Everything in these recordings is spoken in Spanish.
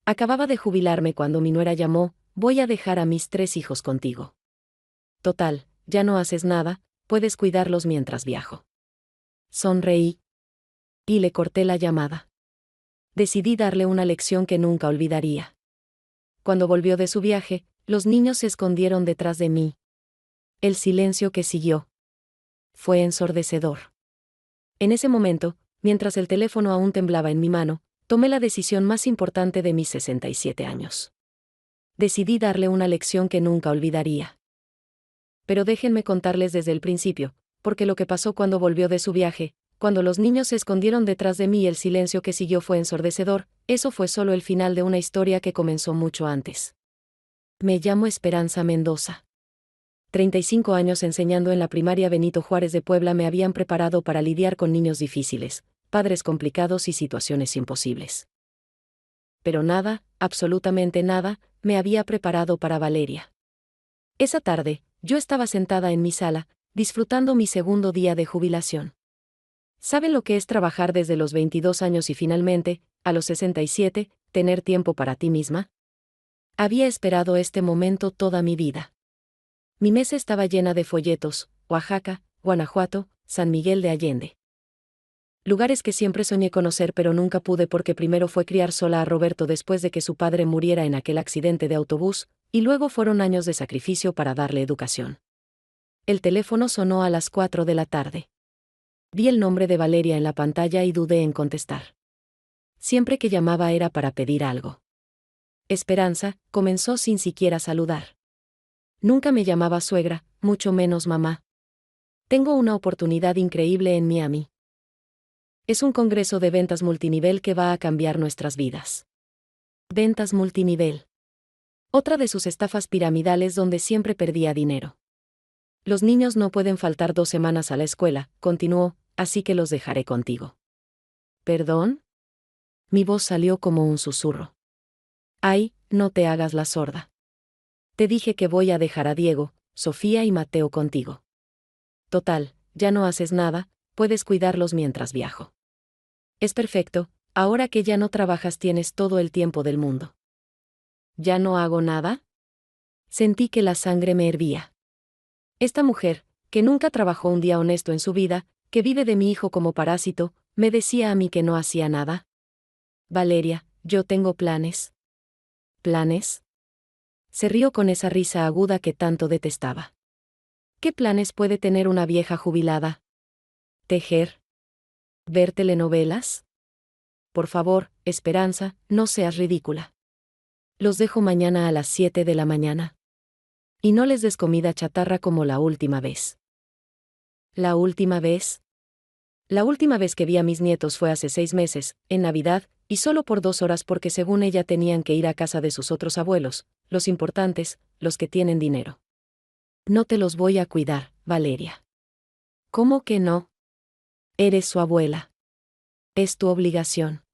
Acababa de jubilarme cuando mi nuera llamó, voy a dejar a mis 3 hijos contigo. Total, ya no haces nada, puedes cuidarlos mientras viajo. Sonreí. Y le corté la llamada. Decidí darle una lección que nunca olvidaría. Cuando volvió de su viaje, los niños se escondieron detrás de mí. El silencio que siguió fue ensordecedor. En ese momento, mientras el teléfono aún temblaba en mi mano, tomé la decisión más importante de mis 67 años. Decidí darle una lección que nunca olvidaría. Pero déjenme contarles desde el principio, porque lo que pasó cuando volvió de su viaje, cuando los niños se escondieron detrás de mí y el silencio que siguió fue ensordecedor, eso fue solo el final de una historia que comenzó mucho antes. Me llamo Esperanza Mendoza. 35 años enseñando en la primaria Benito Juárez de Puebla me habían preparado para lidiar con niños difíciles, padres complicados y situaciones imposibles. Pero nada, absolutamente nada, me había preparado para Valeria. Esa tarde, yo estaba sentada en mi sala, disfrutando mi segundo día de jubilación. ¿Saben lo que es trabajar desde los 22 años y finalmente, a los 67, tener tiempo para ti misma? Había esperado este momento toda mi vida. Mi mesa estaba llena de folletos, Oaxaca, Guanajuato, San Miguel de Allende. Lugares que siempre soñé conocer pero nunca pude porque primero fue criar sola a Roberto después de que su padre muriera en aquel accidente de autobús, y luego fueron años de sacrificio para darle educación. El teléfono sonó a las 4 de la tarde. Vi el nombre de Valeria en la pantalla y dudé en contestar. Siempre que llamaba era para pedir algo. Esperanza, comenzó sin siquiera saludar. Nunca me llamaba suegra, mucho menos mamá. Tengo una oportunidad increíble en Miami. Es un congreso de ventas multinivel que va a cambiar nuestras vidas. Ventas multinivel. Otra de sus estafas piramidales donde siempre perdía dinero. Los niños no pueden faltar 2 semanas a la escuela, continuó, así que los dejaré contigo. ¿Perdón? Mi voz salió como un susurro. Ay, no te hagas la sorda. Te dije que voy a dejar a Diego, Sofía y Mateo contigo. Total, ya no haces nada, puedes cuidarlos mientras viajo. Es perfecto, ahora que ya no trabajas tienes todo el tiempo del mundo. ¿Ya no hago nada? Sentí que la sangre me hervía. Esta mujer, que nunca trabajó un día honesto en su vida, que vive de mi hijo como parásito, me decía a mí que no hacía nada. Valeria, yo tengo planes. ¿Planes? Se rió con esa risa aguda que tanto detestaba. ¿Qué planes puede tener una vieja jubilada? ¿Tejer? ¿Ver telenovelas? Por favor, Esperanza, no seas ridícula. Los dejo mañana a las 7 de la mañana. Y no les des comida chatarra como la última vez. ¿La última vez? La última vez que vi a mis nietos fue hace 6 meses, en Navidad, y solo por 2 horas porque según ella tenían que ir a casa de sus otros abuelos, los importantes, los que tienen dinero. No te los voy a cuidar, Valeria. ¿Cómo que no? Eres su abuela. Es tu obligación.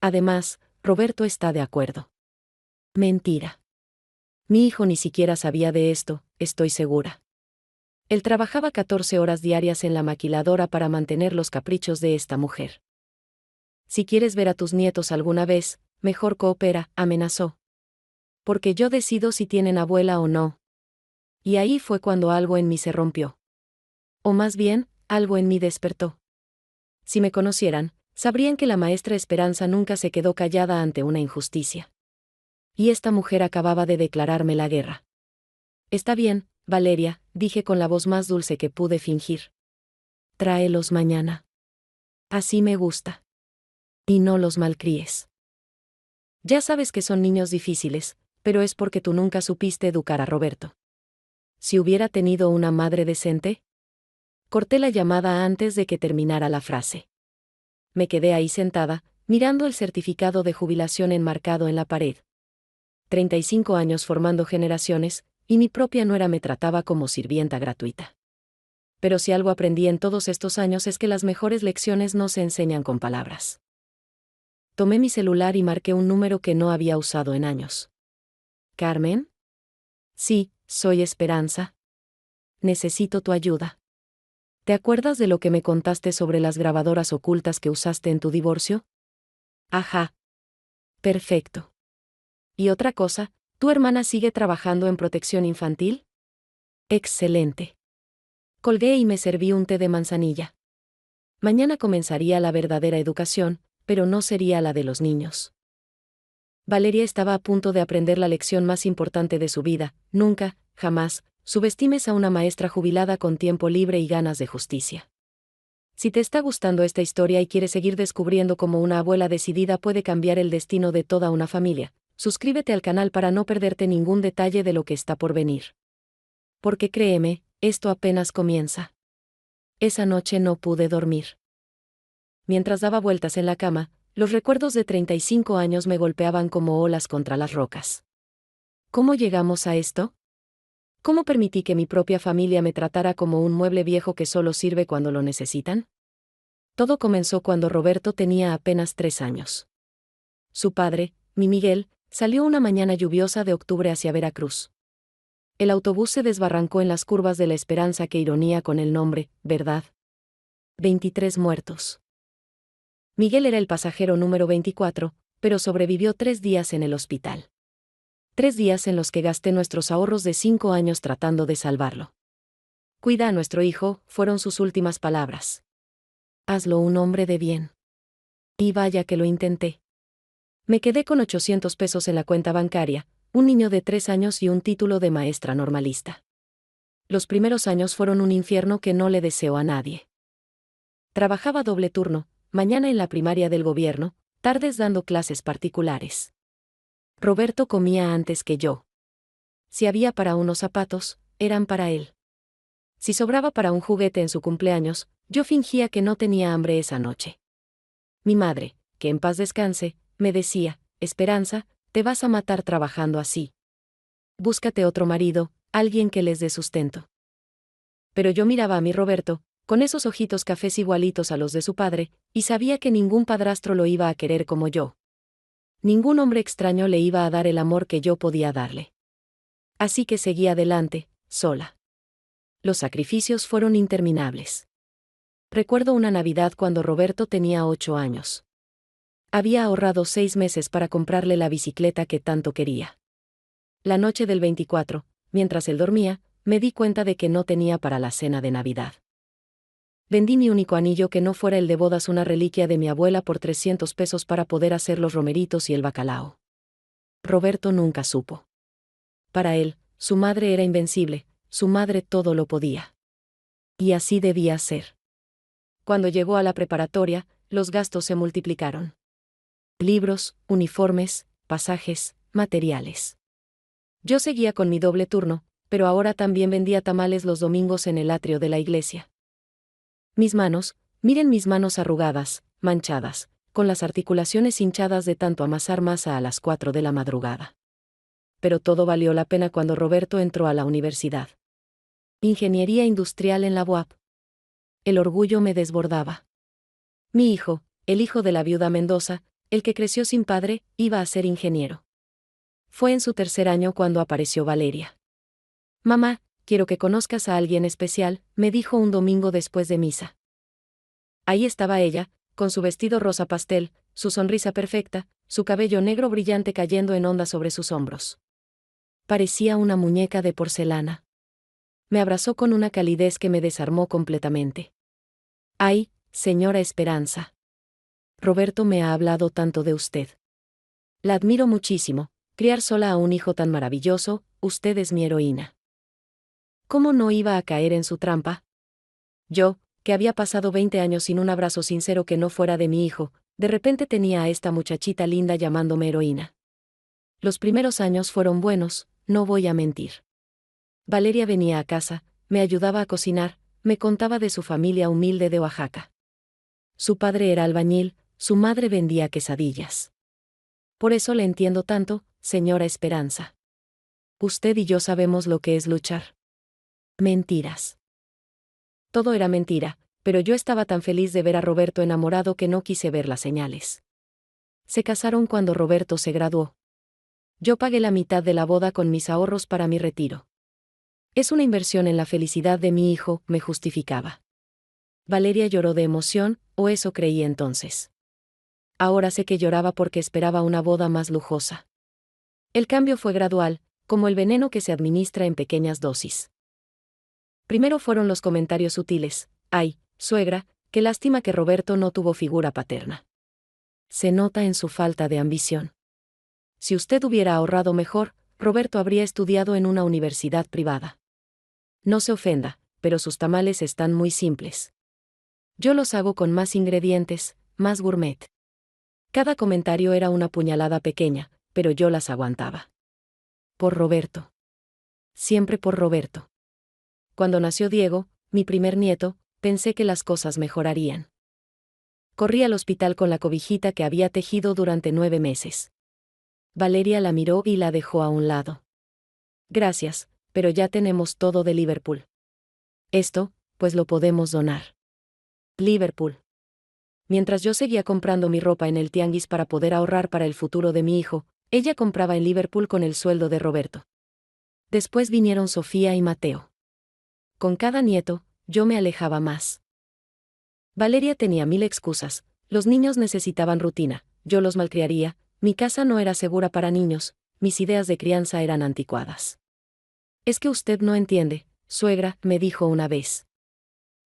Además, Roberto está de acuerdo. Mentira. Mi hijo ni siquiera sabía de esto, estoy segura. Él trabajaba 14 horas diarias en la maquiladora para mantener los caprichos de esta mujer. Si quieres ver a tus nietos alguna vez, mejor coopera, amenazó. Porque yo decido si tienen abuela o no. Y ahí fue cuando algo en mí se rompió. O más bien, algo en mí despertó. Si me conocieran, sabrían que la maestra Esperanza nunca se quedó callada ante una injusticia. Y esta mujer acababa de declararme la guerra. Está bien, Valeria, dije con la voz más dulce que pude fingir. Tráelos mañana. Así me gusta. Y no los malcríes. Ya sabes que son niños difíciles, pero es porque tú nunca supiste educar a Roberto. Si hubiera tenido una madre decente. Corté la llamada antes de que terminara la frase. Me quedé ahí sentada, mirando el certificado de jubilación enmarcado en la pared. 35 años formando generaciones, y mi propia nuera me trataba como sirvienta gratuita. Pero si algo aprendí en todos estos años es que las mejores lecciones no se enseñan con palabras. Tomé mi celular y marqué un número que no había usado en años. ¿Carmen? Sí, soy Esperanza. Necesito tu ayuda. ¿Te acuerdas de lo que me contaste sobre las grabadoras ocultas que usaste en tu divorcio? Ajá. Perfecto. Y otra cosa, ¿tu hermana sigue trabajando en protección infantil? Excelente. Colgué y me serví un té de manzanilla. Mañana comenzaría la verdadera educación, pero no sería la de los niños. Valeria estaba a punto de aprender la lección más importante de su vida: nunca, jamás, subestimes a una maestra jubilada con tiempo libre y ganas de justicia. Si te está gustando esta historia y quieres seguir descubriendo cómo una abuela decidida puede cambiar el destino de toda una familia, suscríbete al canal para no perderte ningún detalle de lo que está por venir. Porque créeme, esto apenas comienza. Esa noche no pude dormir. Mientras daba vueltas en la cama, los recuerdos de 35 años me golpeaban como olas contra las rocas. ¿Cómo llegamos a esto? ¿Cómo permití que mi propia familia me tratara como un mueble viejo que solo sirve cuando lo necesitan? Todo comenzó cuando Roberto tenía apenas 3 años. Su padre, mi Miguel, salió una mañana lluviosa de octubre hacia Veracruz. El autobús se desbarrancó en las curvas de La Esperanza, que ironía con el nombre, ¿verdad? 23 muertos. Miguel era el pasajero número 24, pero sobrevivió 3 días en el hospital. 3 días en los que gasté nuestros ahorros de 5 años tratando de salvarlo. Cuida a nuestro hijo, fueron sus últimas palabras. Hazlo un hombre de bien. Y vaya que lo intenté. Me quedé con 800 pesos en la cuenta bancaria, un niño de 3 años y un título de maestra normalista. Los primeros años fueron un infierno que no le deseo a nadie. Trabajaba doble turno, mañana en la primaria del gobierno, tardes dando clases particulares. Roberto comía antes que yo. Si había para unos zapatos, eran para él. Si sobraba para un juguete en su cumpleaños, yo fingía que no tenía hambre esa noche. Mi madre, que en paz descanse, me decía: Esperanza, te vas a matar trabajando así. Búscate otro marido, alguien que les dé sustento. Pero yo miraba a mi Roberto, con esos ojitos cafés igualitos a los de su padre, y sabía que ningún padrastro lo iba a querer como yo. Ningún hombre extraño le iba a dar el amor que yo podía darle. Así que seguí adelante, sola. Los sacrificios fueron interminables. Recuerdo una Navidad cuando Roberto tenía 8 años. Había ahorrado 6 meses para comprarle la bicicleta que tanto quería. La noche del 24, mientras él dormía, me di cuenta de que no tenía para la cena de Navidad. Vendí mi único anillo que no fuera el de bodas, una reliquia de mi abuela, por 300 pesos para poder hacer los romeritos y el bacalao. Roberto nunca supo. Para él, su madre era invencible, su madre todo lo podía. Y así debía ser. Cuando llegó a la preparatoria, los gastos se multiplicaron. Libros, uniformes, pasajes, materiales. Yo seguía con mi doble turno, pero ahora también vendía tamales los domingos en el atrio de la iglesia. Mis manos, miren mis manos arrugadas, manchadas, con las articulaciones hinchadas de tanto amasar masa a las 4 de la madrugada. Pero todo valió la pena cuando Roberto entró a la universidad. Ingeniería industrial en la UAP. El orgullo me desbordaba. Mi hijo, el hijo de la viuda Mendoza, el que creció sin padre, iba a ser ingeniero. Fue en su tercer año cuando apareció Valeria. Mamá, quiero que conozcas a alguien especial, me dijo un domingo después de misa. Ahí estaba ella, con su vestido rosa pastel, su sonrisa perfecta, su cabello negro brillante cayendo en ondas sobre sus hombros. Parecía una muñeca de porcelana. Me abrazó con una calidez que me desarmó completamente. ¡Ay, señora Esperanza! Roberto me ha hablado tanto de usted. La admiro muchísimo, criar sola a un hijo tan maravilloso, usted es mi heroína. ¿Cómo no iba a caer en su trampa? Yo, que había pasado 20 años sin un abrazo sincero que no fuera de mi hijo, de repente tenía a esta muchachita linda llamándome heroína. Los primeros años fueron buenos, no voy a mentir. Valeria venía a casa, me ayudaba a cocinar, me contaba de su familia humilde de Oaxaca. Su padre era albañil, su madre vendía quesadillas. Por eso le entiendo tanto, señora Esperanza. Usted y yo sabemos lo que es luchar. Mentiras. Todo era mentira, pero yo estaba tan feliz de ver a Roberto enamorado que no quise ver las señales. Se casaron cuando Roberto se graduó. Yo pagué la mitad de la boda con mis ahorros para mi retiro. Es una inversión en la felicidad de mi hijo, me justificaba. Valeria lloró de emoción, o eso creí entonces. Ahora sé que lloraba porque esperaba una boda más lujosa. El cambio fue gradual, como el veneno que se administra en pequeñas dosis. Primero fueron los comentarios sutiles: «Ay, suegra, qué lástima que Roberto no tuvo figura paterna. Se nota en su falta de ambición. Si usted hubiera ahorrado mejor, Roberto habría estudiado en una universidad privada. No se ofenda, pero sus tamales están muy simples. Yo los hago con más ingredientes, más gourmet». Cada comentario era una puñalada pequeña, pero yo las aguantaba. Por Roberto. Siempre por Roberto. Cuando nació Diego, mi primer nieto, pensé que las cosas mejorarían. Corrí al hospital con la cobijita que había tejido durante 9 meses. Valeria la miró y la dejó a un lado. «Gracias, pero ya tenemos todo de Liverpool. Esto, pues lo podemos donar». Liverpool. Mientras yo seguía comprando mi ropa en el tianguis para poder ahorrar para el futuro de mi hijo, ella compraba en Liverpool con el sueldo de Roberto. Después vinieron Sofía y Mateo. Con cada nieto, yo me alejaba más. Valeria tenía 1000 excusas: los niños necesitaban rutina, yo los malcriaría, mi casa no era segura para niños, mis ideas de crianza eran anticuadas. «Es que usted no entiende, suegra», me dijo una vez.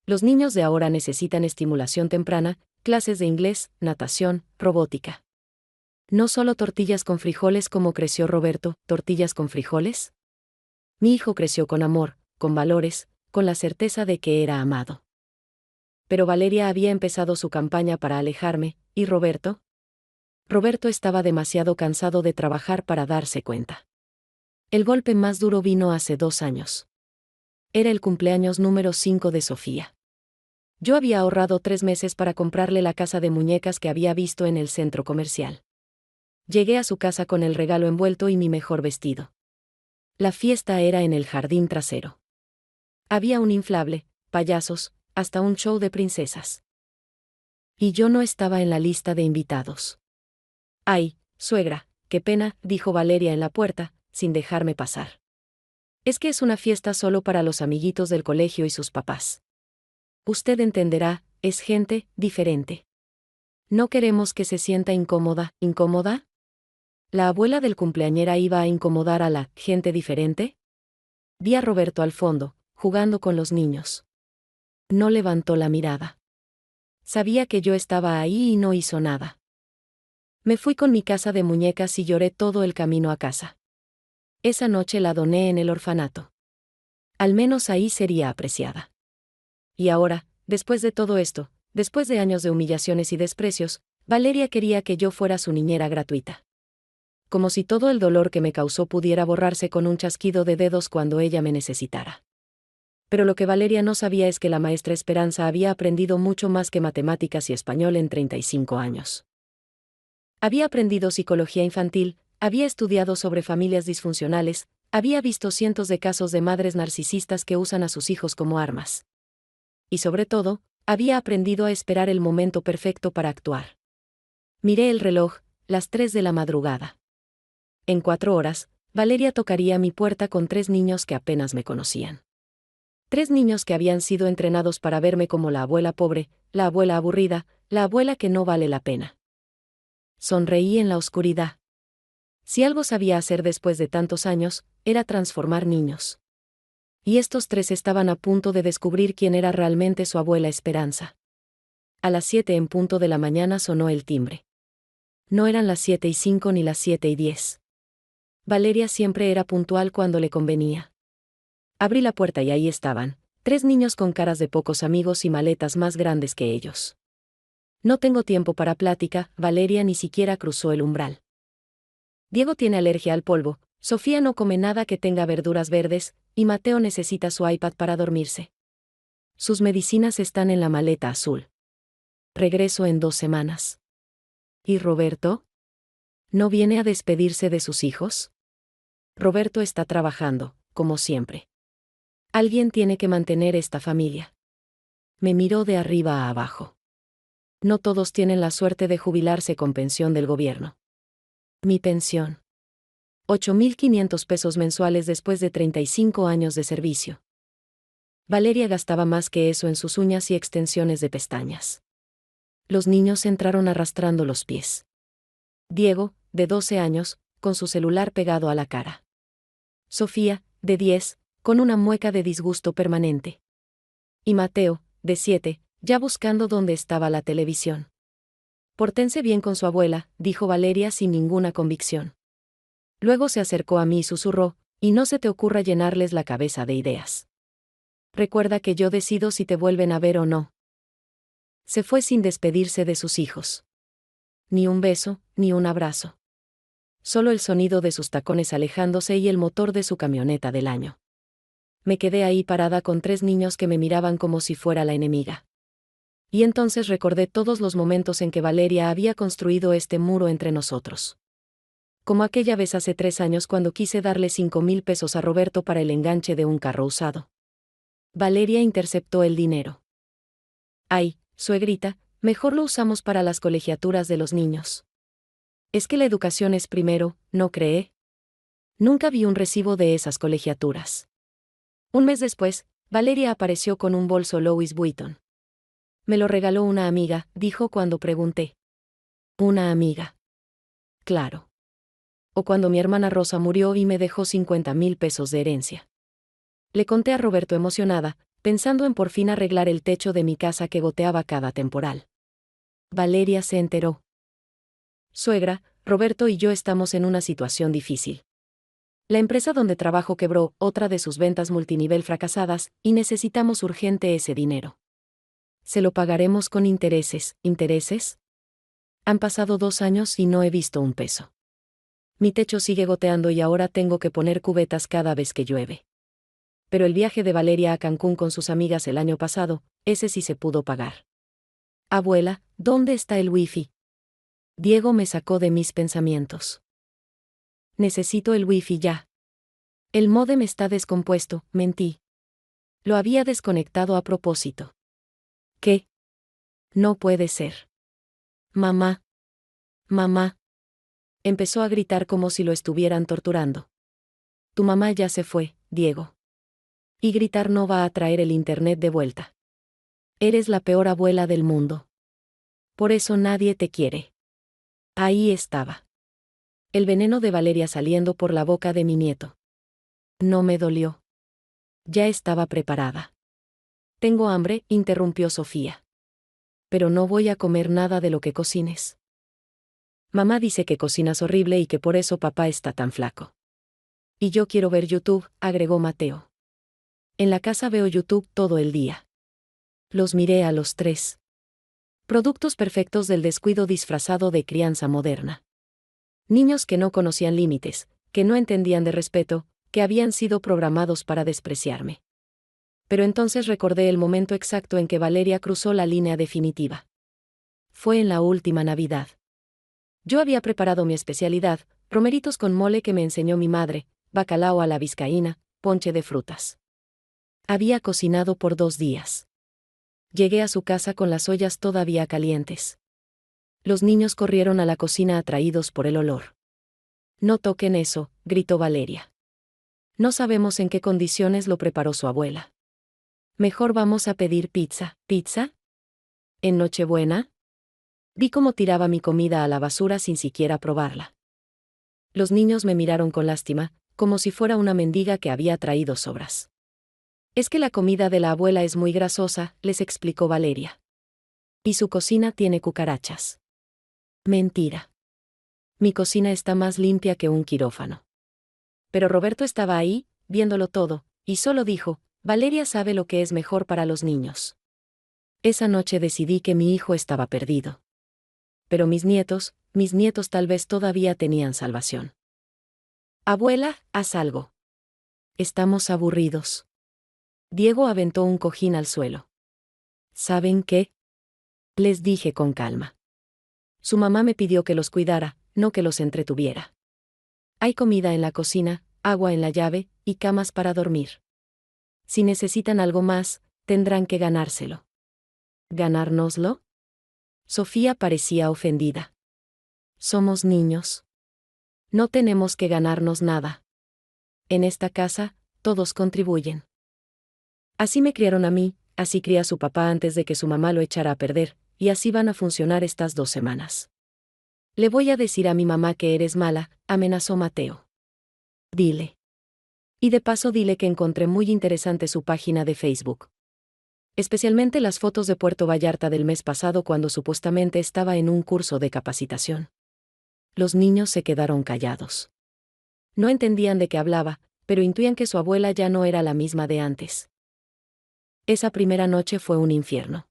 «Los niños de ahora necesitan estimulación temprana, clases de inglés, natación, robótica. No solo tortillas con frijoles como creció Roberto». ¿Tortillas con frijoles? Mi hijo creció con amor, con valores, con la certeza de que era amado. Pero Valeria había empezado su campaña para alejarme, ¿y Roberto? Roberto estaba demasiado cansado de trabajar para darse cuenta. El golpe más duro vino hace 2 años. Era el cumpleaños número 5 de Sofía. Yo había ahorrado 3 meses para comprarle la casa de muñecas que había visto en el centro comercial. Llegué a su casa con el regalo envuelto y mi mejor vestido. La fiesta era en el jardín trasero. Había un inflable, payasos, hasta un show de princesas. Y yo no estaba en la lista de invitados. «Ay, suegra, qué pena», dijo Valeria en la puerta, sin dejarme pasar. «Es que es una fiesta solo para los amiguitos del colegio y sus papás. Usted entenderá, es gente diferente. No queremos que se sienta incómoda». ¿Incómoda? ¿La abuela del cumpleañera iba a incomodar a la gente diferente? Vi a Roberto al fondo, jugando con los niños. No levantó la mirada. Sabía que yo estaba ahí y no hizo nada. Me fui con mi casa de muñecas y lloré todo el camino a casa. Esa noche la doné en el orfanato. Al menos ahí sería apreciada. Y ahora, después de todo esto, después de años de humillaciones y desprecios, Valeria quería que yo fuera su niñera gratuita. Como si todo el dolor que me causó pudiera borrarse con un chasquido de dedos cuando ella me necesitara. Pero lo que Valeria no sabía es que la maestra Esperanza había aprendido mucho más que matemáticas y español en 35 años. Había aprendido psicología infantil, había estudiado sobre familias disfuncionales, había visto cientos de casos de madres narcisistas que usan a sus hijos como armas. Y sobre todo, había aprendido a esperar el momento perfecto para actuar. Miré el reloj, las 3 de la madrugada. En 4 horas, Valeria tocaría mi puerta con 3 niños que apenas me conocían. 3 niños que habían sido entrenados para verme como la abuela pobre, la abuela aburrida, la abuela que no vale la pena. Sonreí en la oscuridad. Si algo sabía hacer después de tantos años, era transformar niños. Y estos 3 estaban a punto de descubrir quién era realmente su abuela Esperanza. A las 7 en punto de la mañana sonó el timbre. No eran las 7:05 ni las 7:10. Valeria siempre era puntual cuando le convenía. Abrí la puerta y ahí estaban, 3 niños con caras de pocos amigos y maletas más grandes que ellos. No tengo tiempo para plática, Valeria ni siquiera cruzó el umbral. Diego tiene alergia al polvo, Sofía no come nada que tenga verduras verdes, y Mateo necesita su iPad para dormirse. Sus medicinas están en la maleta azul. Regreso en 2 semanas. ¿Y Roberto? ¿No viene a despedirse de sus hijos? Roberto está trabajando, como siempre. Alguien tiene que mantener esta familia. Me miró de arriba a abajo. No todos tienen la suerte de jubilarse con pensión del gobierno. Mi pensión. 8.500 pesos mensuales después de 35 años de servicio. Valeria gastaba más que eso en sus uñas y extensiones de pestañas. Los niños entraron arrastrando los pies. Diego, de 12 años, con su celular pegado a la cara. Sofía, de 10, con una mueca de disgusto permanente. Y Mateo, de 7, ya buscando dónde estaba la televisión. Pórtense bien con su abuela, dijo Valeria sin ninguna convicción. Luego se acercó a mí y susurró, y no se te ocurra llenarles la cabeza de ideas. Recuerda que yo decido si te vuelven a ver o no. Se fue sin despedirse de sus hijos. Ni un beso, ni un abrazo. Solo el sonido de sus tacones alejándose y el motor de su camioneta del año. Me quedé ahí parada con 3 niños que me miraban como si fuera la enemiga. Y entonces recordé todos los momentos en que Valeria había construido este muro entre nosotros. Como aquella vez hace 3 años cuando quise darle 5,000 pesos a Roberto para el enganche de un carro usado. Valeria interceptó el dinero. Ay, suegrita, mejor lo usamos para las colegiaturas de los niños. Es que la educación es primero, ¿no cree? Nunca vi un recibo de esas colegiaturas. Un mes después, Valeria apareció con un bolso Louis Vuitton. Me lo regaló una amiga, dijo cuando pregunté. ¿Una amiga? Claro. O cuando mi hermana Rosa murió y me dejó 50,000 pesos de herencia. Le conté a Roberto emocionada, pensando en por fin arreglar el techo de mi casa que goteaba cada temporal. Valeria se enteró. Suegra, Roberto y yo estamos en una situación difícil. La empresa donde trabajo quebró, otra de sus ventas multinivel fracasadas, y necesitamos urgente ese dinero. ¿Se lo pagaremos con intereses? ¿Intereses? Han pasado 2 años y no he visto un peso. Mi techo sigue goteando y ahora tengo que poner cubetas cada vez que llueve. Pero el viaje de Valeria a Cancún con sus amigas el año pasado, ese sí se pudo pagar. Abuela, ¿dónde está el wifi? Diego me sacó de mis pensamientos. Necesito el wifi ya. El módem está descompuesto, mentí. Lo había desconectado a propósito. ¿Qué? No puede ser. Mamá. Mamá. Empezó a gritar como si lo estuvieran torturando. Tu mamá ya se fue, Diego. Y gritar no va a traer el internet de vuelta. Eres la peor abuela del mundo. Por eso nadie te quiere. Ahí estaba. El veneno de Valeria saliendo por la boca de mi nieto. No me dolió. Ya estaba preparada. Tengo hambre, interrumpió Sofía. Pero no voy a comer nada de lo que cocines. Mamá dice que cocinas horrible y que por eso papá está tan flaco. Y yo quiero ver YouTube, agregó Mateo. En la casa veo YouTube todo el día. Los miré a los 3. Productos perfectos del descuido disfrazado de crianza moderna. Niños que no conocían límites, que no entendían de respeto, que habían sido programados para despreciarme. Pero entonces recordé el momento exacto en que Valeria cruzó la línea definitiva. Fue en la última Navidad. Yo había preparado mi especialidad, romeritos con mole que me enseñó mi madre, bacalao a la vizcaína, ponche de frutas. Había cocinado por 2 días. Llegué a su casa con las ollas todavía calientes. Los niños corrieron a la cocina atraídos por el olor. No toquen eso, gritó Valeria. No sabemos en qué condiciones lo preparó su abuela. Mejor vamos a pedir pizza. ¿Pizza? ¿En Nochebuena? Vi cómo tiraba mi comida a la basura sin siquiera probarla. Los niños me miraron con lástima, como si fuera una mendiga que había traído sobras. Es que la comida de la abuela es muy grasosa, les explicó Valeria. Y su cocina tiene cucarachas. Mentira. Mi cocina está más limpia que un quirófano. Pero Roberto estaba ahí, viéndolo todo, y solo dijo, Valeria sabe lo que es mejor para los niños. Esa noche decidí que mi hijo estaba perdido. Pero mis nietos tal vez todavía tenían salvación. Abuela, haz algo. Estamos aburridos. Diego aventó un cojín al suelo. ¿Saben qué? Les dije con calma. Su mamá me pidió que los cuidara, no que los entretuviera. Hay comida en la cocina, agua en la llave, y camas para dormir. Si necesitan algo más, tendrán que ganárselo. ¿Ganárnoslo? Sofía parecía ofendida. Somos niños. No tenemos que ganarnos nada. En esta casa, todos contribuyen. Así me criaron a mí, así cría a su papá antes de que su mamá lo echara a perder, y así van a funcionar estas 2 semanas. Le voy a decir a mi mamá que eres mala, amenazó Mateo. Dile. Y de paso dile que encontré muy interesante su página de Facebook. Especialmente las fotos de Puerto Vallarta del mes pasado cuando supuestamente estaba en un curso de capacitación. Los niños se quedaron callados. No entendían de qué hablaba, pero intuían que su abuela ya no era la misma de antes. Esa primera noche fue un infierno.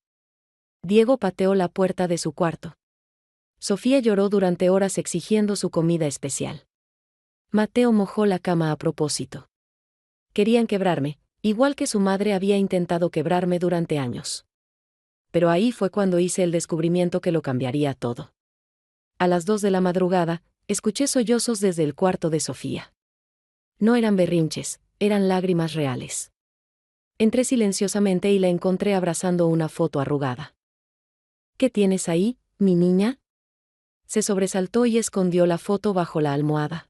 Diego pateó la puerta de su cuarto. Sofía lloró durante horas exigiendo su comida especial. Mateo mojó la cama a propósito. Querían quebrarme, igual que su madre había intentado quebrarme durante años. Pero ahí fue cuando hice el descubrimiento que lo cambiaría todo. A las 2 de la madrugada, escuché sollozos desde el cuarto de Sofía. No eran berrinches, eran lágrimas reales. Entré silenciosamente y la encontré abrazando una foto arrugada. ¿Qué tienes ahí, mi niña? Se sobresaltó y escondió la foto bajo la almohada.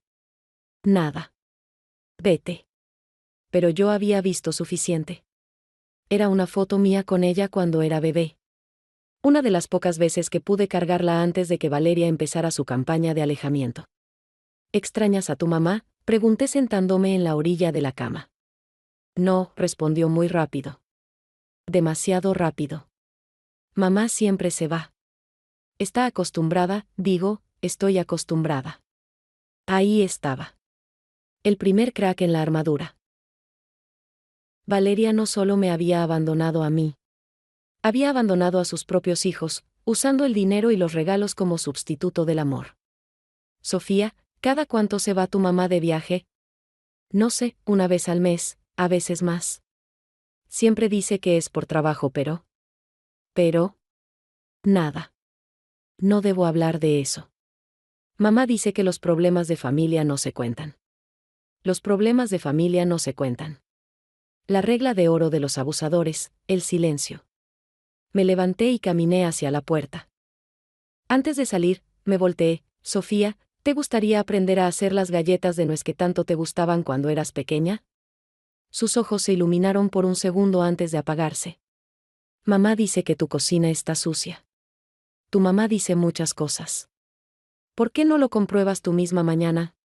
Nada. Vete. Pero yo había visto suficiente. Era una foto mía con ella cuando era bebé. Una de las pocas veces que pude cargarla antes de que Valeria empezara su campaña de alejamiento. ¿Extrañas a tu mamá?, pregunté sentándome en la orilla de la cama. No, respondió muy rápido. Demasiado rápido. Mamá siempre se va. Está acostumbrada, estoy acostumbrada. Ahí estaba. El primer crack en la armadura. Valeria no solo me había abandonado a mí. Había abandonado a sus propios hijos, usando el dinero y los regalos como sustituto del amor. Sofía, ¿cada cuánto se va tu mamá de viaje? No sé, una vez al mes, a veces más. Siempre dice que es por trabajo, pero... Nada. No debo hablar de eso. Mamá dice que los problemas de familia no se cuentan. Los problemas de familia no se cuentan. La regla de oro de los abusadores, el silencio. Me levanté y caminé hacia la puerta. Antes de salir, me volteé. Sofía, ¿te gustaría aprender a hacer las galletas de nuez que tanto te gustaban cuando eras pequeña? Sus ojos se iluminaron por un segundo antes de apagarse. Mamá dice que tu cocina está sucia. Tu mamá dice muchas cosas. ¿Por qué no lo compruebas tú misma mañana?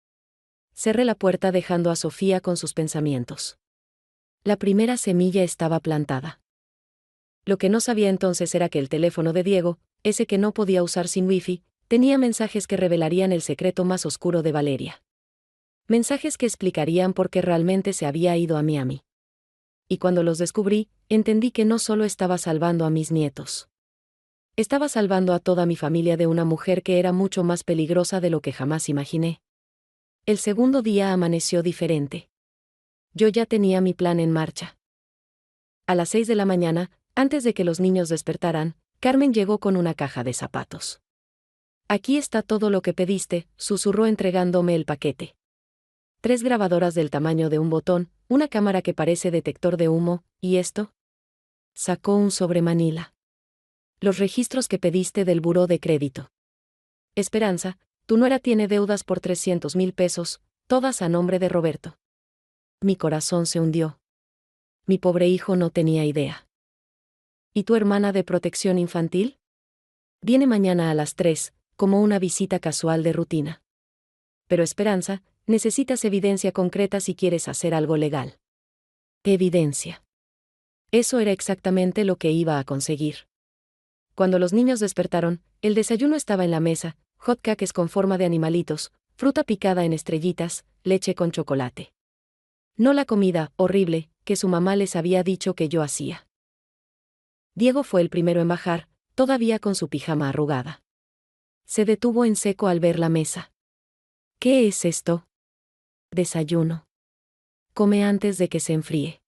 Cerré la puerta dejando a Sofía con sus pensamientos. La primera semilla estaba plantada. Lo que no sabía entonces era que el teléfono de Diego, ese que no podía usar sin wifi, tenía mensajes que revelarían el secreto más oscuro de Valeria. Mensajes que explicarían por qué realmente se había ido a Miami. Y cuando los descubrí, entendí que no solo estaba salvando a mis nietos. Estaba salvando a toda mi familia de una mujer que era mucho más peligrosa de lo que jamás imaginé. El segundo día amaneció diferente. Yo ya tenía mi plan en marcha. A las 6 de la mañana, antes de que los niños despertaran, Carmen llegó con una caja de zapatos. Aquí está todo lo que pediste, susurró entregándome el paquete. 3 grabadoras del tamaño de un botón, una cámara que parece detector de humo, ¿y esto? Sacó un sobre manila. Los registros que pediste del buró de crédito. Esperanza, tu nuera tiene deudas por 300,000 pesos, todas a nombre de Roberto. Mi corazón se hundió. Mi pobre hijo no tenía idea. ¿Y tu hermana de protección infantil? Viene mañana a las 3, como una visita casual de rutina. Pero Esperanza, necesitas evidencia concreta si quieres hacer algo legal. Evidencia. Eso era exactamente lo que iba a conseguir. Cuando los niños despertaron, el desayuno estaba en la mesa, hot cakes con forma de animalitos, fruta picada en estrellitas, leche con chocolate. No la comida, horrible, que su mamá les había dicho que yo hacía. Diego fue el primero en bajar, todavía con su pijama arrugada. Se detuvo en seco al ver la mesa. ¿Qué es esto? Desayuno. Come antes de que se enfríe.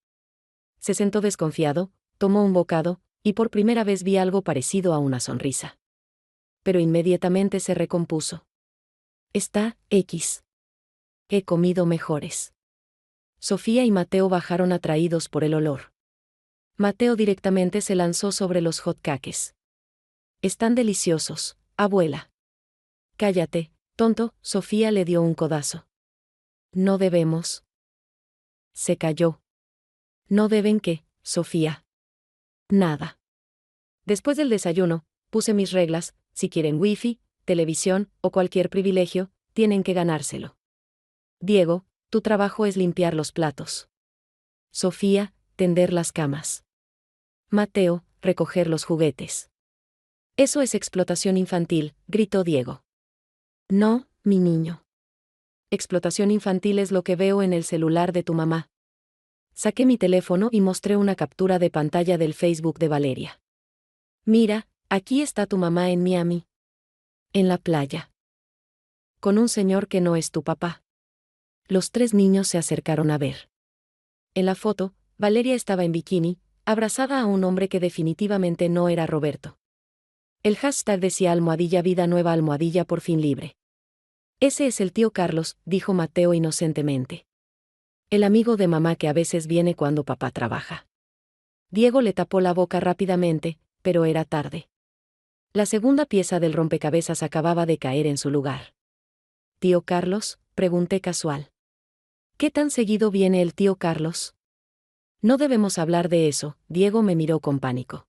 Se sentó desconfiado, tomó un bocado, y por primera vez vi algo parecido a una sonrisa. Pero inmediatamente se recompuso. Está, X. He comido mejores. Sofía y Mateo bajaron atraídos por el olor. Mateo directamente se lanzó sobre los hot cakes. Están deliciosos, abuela. Cállate, tonto, Sofía le dio un codazo. No debemos. Se calló. No deben qué, Sofía. Nada. Después del desayuno, puse mis reglas, si quieren wifi, televisión o cualquier privilegio, tienen que ganárselo. Diego, tu trabajo es limpiar los platos. Sofía, tender las camas. Mateo, recoger los juguetes. Eso es explotación infantil, gritó Diego. No, mi niño. Explotación infantil es lo que veo en el celular de tu mamá. Saqué mi teléfono y mostré una captura de pantalla del Facebook de Valeria. Mira, aquí está tu mamá en Miami. En la playa. Con un señor que no es tu papá. Los 3 niños se acercaron a ver. En la foto, Valeria estaba en bikini, abrazada a un hombre que definitivamente no era Roberto. El hashtag decía #vida nueva #por fin libre. Ese es el tío Carlos, dijo Mateo inocentemente. El amigo de mamá que a veces viene cuando papá trabaja. Diego le tapó la boca rápidamente, pero era tarde. La segunda pieza del rompecabezas acababa de caer en su lugar. ¿Tío Carlos?, pregunté casual. ¿Qué tan seguido viene el tío Carlos? No debemos hablar de eso, Diego me miró con pánico.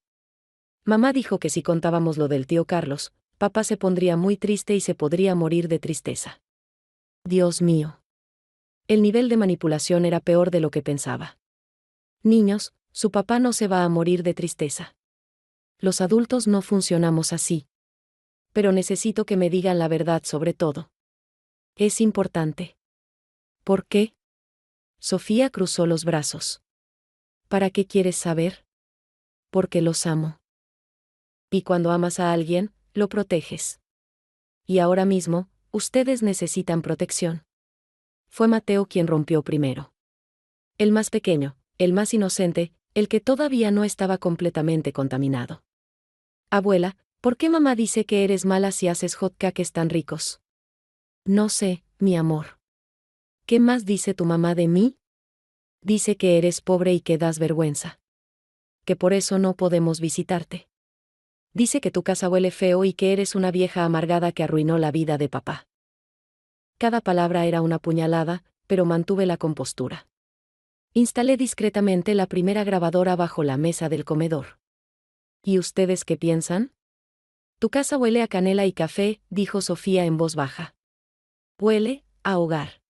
Mamá dijo que si contábamos lo del tío Carlos, papá se pondría muy triste y se podría morir de tristeza. Dios mío. El nivel de manipulación era peor de lo que pensaba. Niños, su papá no se va a morir de tristeza. Los adultos no funcionamos así. Pero necesito que me digan la verdad sobre todo. Es importante. ¿Por qué? Sofía cruzó los brazos. ¿Para qué quieres saber? Porque los amo. Y cuando amas a alguien, lo proteges. Y ahora mismo, ustedes necesitan protección. Fue Mateo quien rompió primero. El más pequeño, el más inocente, el que todavía no estaba completamente contaminado. Abuela, ¿por qué mamá dice que eres mala si haces hotcakes tan ricos? No sé, mi amor. ¿Qué más dice tu mamá de mí? Dice que eres pobre y que das vergüenza. Que por eso no podemos visitarte. Dice que tu casa huele feo y que eres una vieja amargada que arruinó la vida de papá. Cada palabra era una puñalada, pero mantuve la compostura. Instalé discretamente la primera grabadora bajo la mesa del comedor. ¿Y ustedes qué piensan? Tu casa huele a canela y café, dijo Sofía en voz baja. Huele a hogar.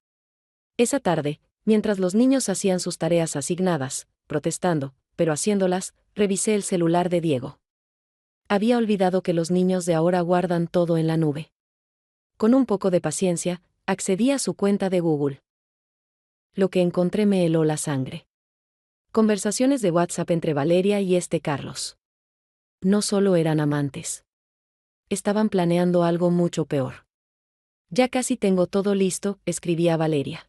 Esa tarde, mientras los niños hacían sus tareas asignadas, protestando, pero haciéndolas, revisé el celular de Diego. Había olvidado que los niños de ahora guardan todo en la nube. Con un poco de paciencia, accedí a su cuenta de Google. Lo que encontré me heló la sangre. Conversaciones de WhatsApp entre Valeria y Carlos. No solo eran amantes. Estaban planeando algo mucho peor. Ya casi tengo todo listo, escribía Valeria.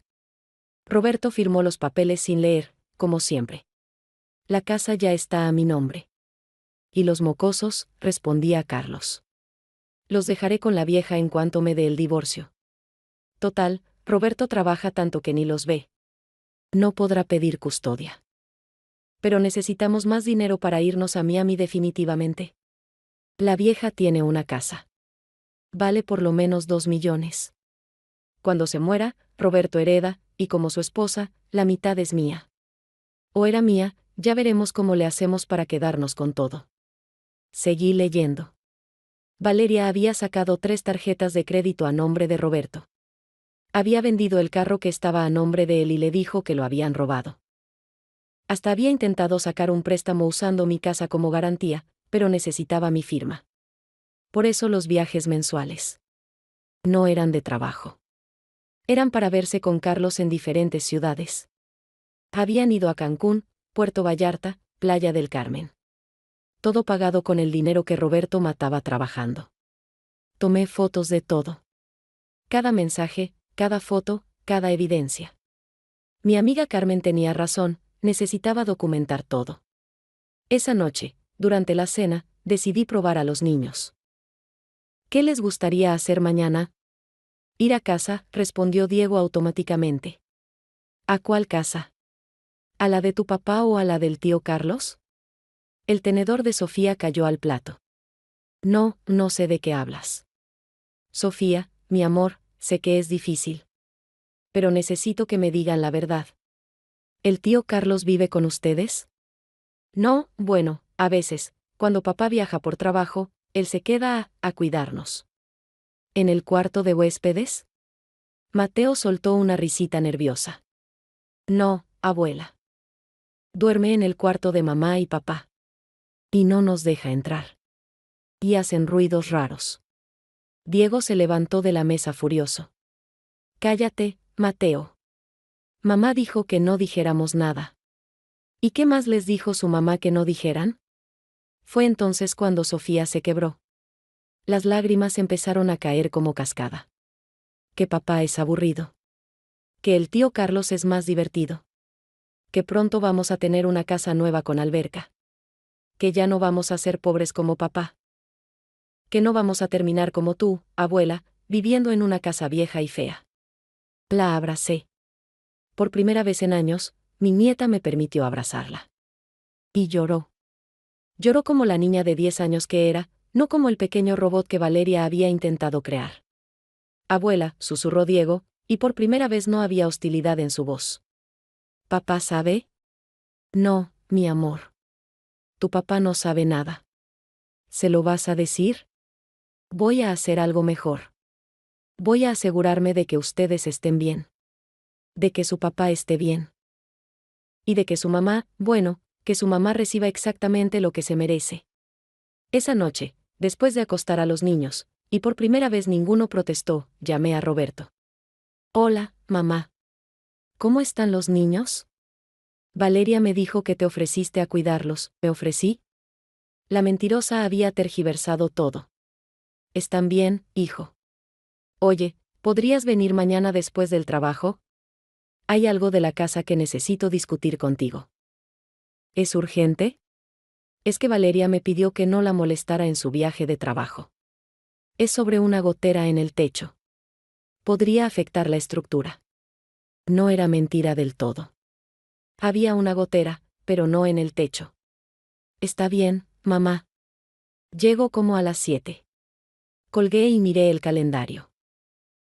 Roberto firmó los papeles sin leer, como siempre. La casa ya está a mi nombre. Y los mocosos, respondía Carlos. Los dejaré con la vieja en cuanto me dé el divorcio. Total, Roberto trabaja tanto que ni los ve. No podrá pedir custodia. Pero necesitamos más dinero para irnos a Miami definitivamente. La vieja tiene una casa. Vale por lo menos 2 millones. Cuando se muera, Roberto hereda, y como su esposa, la mitad es mía. O era mía, ya veremos cómo le hacemos para quedarnos con todo. Seguí leyendo. Valeria había sacado 3 tarjetas de crédito a nombre de Roberto. Había vendido el carro que estaba a nombre de él y le dijo que lo habían robado. Hasta había intentado sacar un préstamo usando mi casa como garantía, pero necesitaba mi firma. Por eso los viajes mensuales. No eran de trabajo. Eran para verse con Carlos en diferentes ciudades. Habían ido a Cancún, Puerto Vallarta, Playa del Carmen. Todo pagado con el dinero que Roberto mataba trabajando. Tomé fotos de todo. Cada mensaje, cada foto, cada evidencia. Mi amiga Carmen tenía razón, necesitaba documentar todo. Esa noche, durante la cena, decidí probar a los niños. ¿Qué les gustaría hacer mañana? Ir a casa, respondió Diego automáticamente. ¿A cuál casa? ¿A la de tu papá o a la del tío Carlos? El tenedor de Sofía cayó al plato. No, no sé de qué hablas. Sofía, mi amor, sé que es difícil. Pero necesito que me digan la verdad. ¿El tío Carlos vive con ustedes? No, bueno, a veces, cuando papá viaja por trabajo, él se queda a cuidarnos. ¿En el cuarto de huéspedes? Mateo soltó una risita nerviosa. No, abuela. Duerme en el cuarto de mamá y papá. Y no nos deja entrar. Y hacen ruidos raros. Diego se levantó de la mesa furioso. Cállate, Mateo. Mamá dijo que no dijéramos nada. ¿Y qué más les dijo su mamá que no dijeran? Fue entonces cuando Sofía se quebró. Las lágrimas empezaron a caer como cascada. Que papá es aburrido. Que el tío Carlos es más divertido. Que pronto vamos a tener una casa nueva con alberca. Que ya no vamos a ser pobres como papá. Que no vamos a terminar como tú, abuela, viviendo en una casa vieja y fea. La abracé. Por primera vez en años, mi nieta me permitió abrazarla. Y lloró. Lloró como la niña de 10 años que era, no como el pequeño robot que Valeria había intentado crear. Abuela, susurró Diego, y por primera vez no había hostilidad en su voz. ¿Papá sabe? No, mi amor. Tu papá no sabe nada. ¿Se lo vas a decir? Voy a hacer algo mejor. Voy a asegurarme de que ustedes estén bien. De que su papá esté bien. Y de que su mamá, bueno, que su mamá reciba exactamente lo que se merece. Esa noche, después de acostar a los niños, y por primera vez ninguno protestó, llamé a Roberto. Hola, mamá. ¿Cómo están los niños? Valeria me dijo que te ofreciste a cuidarlos, ¿me ofrecí? La mentirosa había tergiversado todo. ¿Están bien, hijo? Oye, ¿podrías venir mañana después del trabajo? Hay algo de la casa que necesito discutir contigo. ¿Es urgente? Es que Valeria me pidió que no la molestara en su viaje de trabajo. Es sobre una gotera en el techo. Podría afectar la estructura. No era mentira del todo. Había una gotera, pero no en el techo. Está bien, mamá. Llego como a las 7. Colgué y miré el calendario.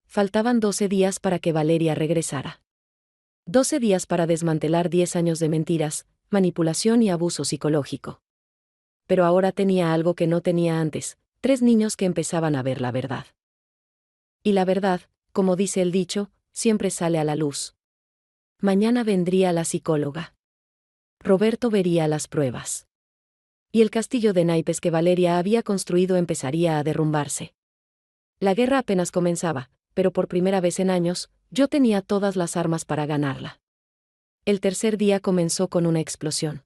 Faltaban 12 días para que Valeria regresara. 12 días para desmantelar 10 años de mentiras, manipulación y abuso psicológico. Pero ahora tenía algo que no tenía antes, 3 niños que empezaban a ver la verdad. Y la verdad, como dice el dicho, siempre sale a la luz. Mañana vendría la psicóloga. Roberto vería las pruebas. Y el castillo de naipes que Valeria había construido empezaría a derrumbarse. La guerra apenas comenzaba, pero por primera vez en años, yo tenía todas las armas para ganarla. El tercer día comenzó con una explosión.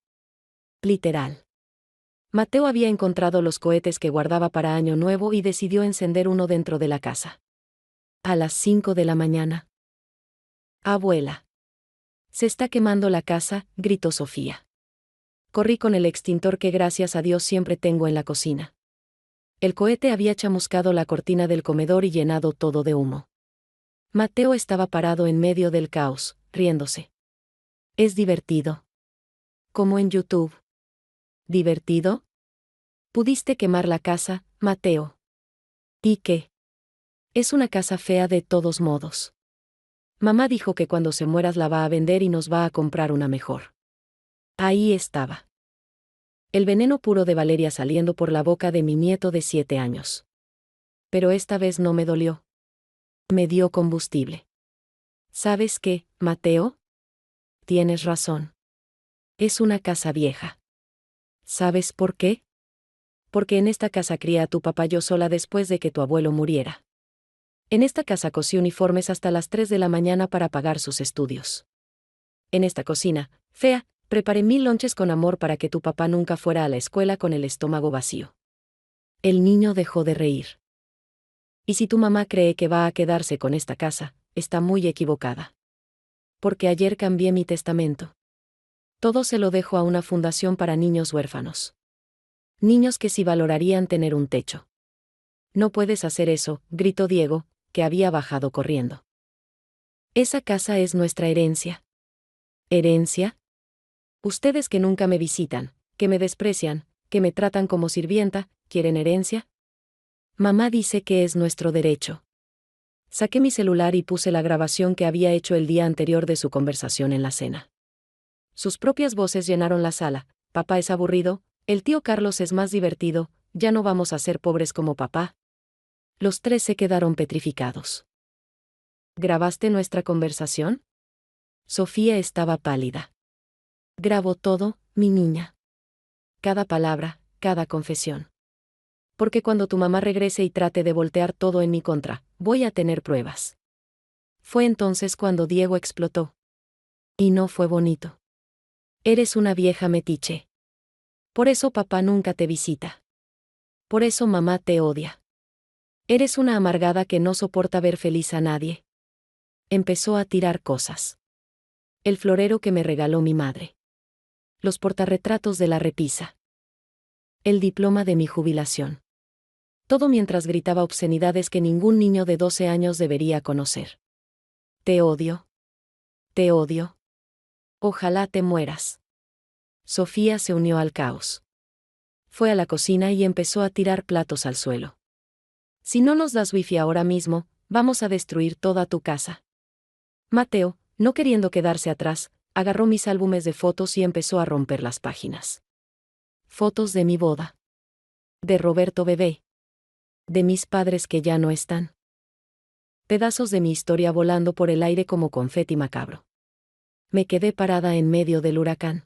Literal. Mateo había encontrado los cohetes que guardaba para Año Nuevo y decidió encender uno dentro de la casa. A las 5 de la mañana. Abuela. Se está quemando la casa, gritó Sofía. Corrí con el extintor que gracias a Dios siempre tengo en la cocina. El cohete había chamuscado la cortina del comedor y llenado todo de humo. Mateo estaba parado en medio del caos, riéndose. Es divertido. Como en YouTube. ¿Divertido? Pudiste quemar la casa, Mateo. ¿Y qué? Es una casa fea de todos modos. Mamá dijo que cuando se mueras la va a vender y nos va a comprar una mejor. Ahí estaba. El veneno puro de Valeria saliendo por la boca de mi nieto de 7 años. Pero esta vez no me dolió. Me dio combustible. ¿Sabes qué, Mateo? Tienes razón. Es una casa vieja. ¿Sabes por qué? Porque en esta casa cría a tu papá yo sola después de que tu abuelo muriera. En esta casa cosí uniformes hasta las 3 de la mañana para pagar sus estudios. En esta cocina, fea, preparé 1000 lonches con amor para que tu papá nunca fuera a la escuela con el estómago vacío. El niño dejó de reír. Y si tu mamá cree que va a quedarse con esta casa, está muy equivocada. Porque ayer cambié mi testamento. Todo se lo dejo a una fundación para niños huérfanos. Niños que sí valorarían tener un techo. No puedes hacer eso, gritó Diego, que había bajado corriendo. Esa casa es nuestra herencia. ¿Herencia? Ustedes que nunca me visitan, que me desprecian, que me tratan como sirvienta, ¿quieren herencia? Mamá dice que es nuestro derecho. Saqué mi celular y puse la grabación que había hecho el día anterior de su conversación en la cena. Sus propias voces llenaron la sala. Papá es aburrido, el tío Carlos es más divertido, ya no vamos a ser pobres como papá. Los tres se quedaron petrificados. ¿Grabaste nuestra conversación? Sofía estaba pálida. Grabo todo, mi niña. Cada palabra, cada confesión. Porque cuando tu mamá regrese y trate de voltear todo en mi contra, voy a tener pruebas. Fue entonces cuando Diego explotó. Y no fue bonito. Eres una vieja metiche. Por eso papá nunca te visita. Por eso mamá te odia. Eres una amargada que no soporta ver feliz a nadie. Empezó a tirar cosas. El florero que me regaló mi madre. Los portarretratos de la repisa. El diploma de mi jubilación. Todo mientras gritaba obscenidades que ningún niño de 12 años debería conocer. Te odio. Te odio. Ojalá te mueras. Sofía se unió al caos. Fue a la cocina y empezó a tirar platos al suelo. Si no nos das wifi ahora mismo, vamos a destruir toda tu casa. Mateo, no queriendo quedarse atrás, agarró mis álbumes de fotos y empezó a romper las páginas. Fotos de mi boda. De Roberto bebé. De mis padres que ya no están. Pedazos de mi historia volando por el aire como confeti macabro. Me quedé parada en medio del huracán.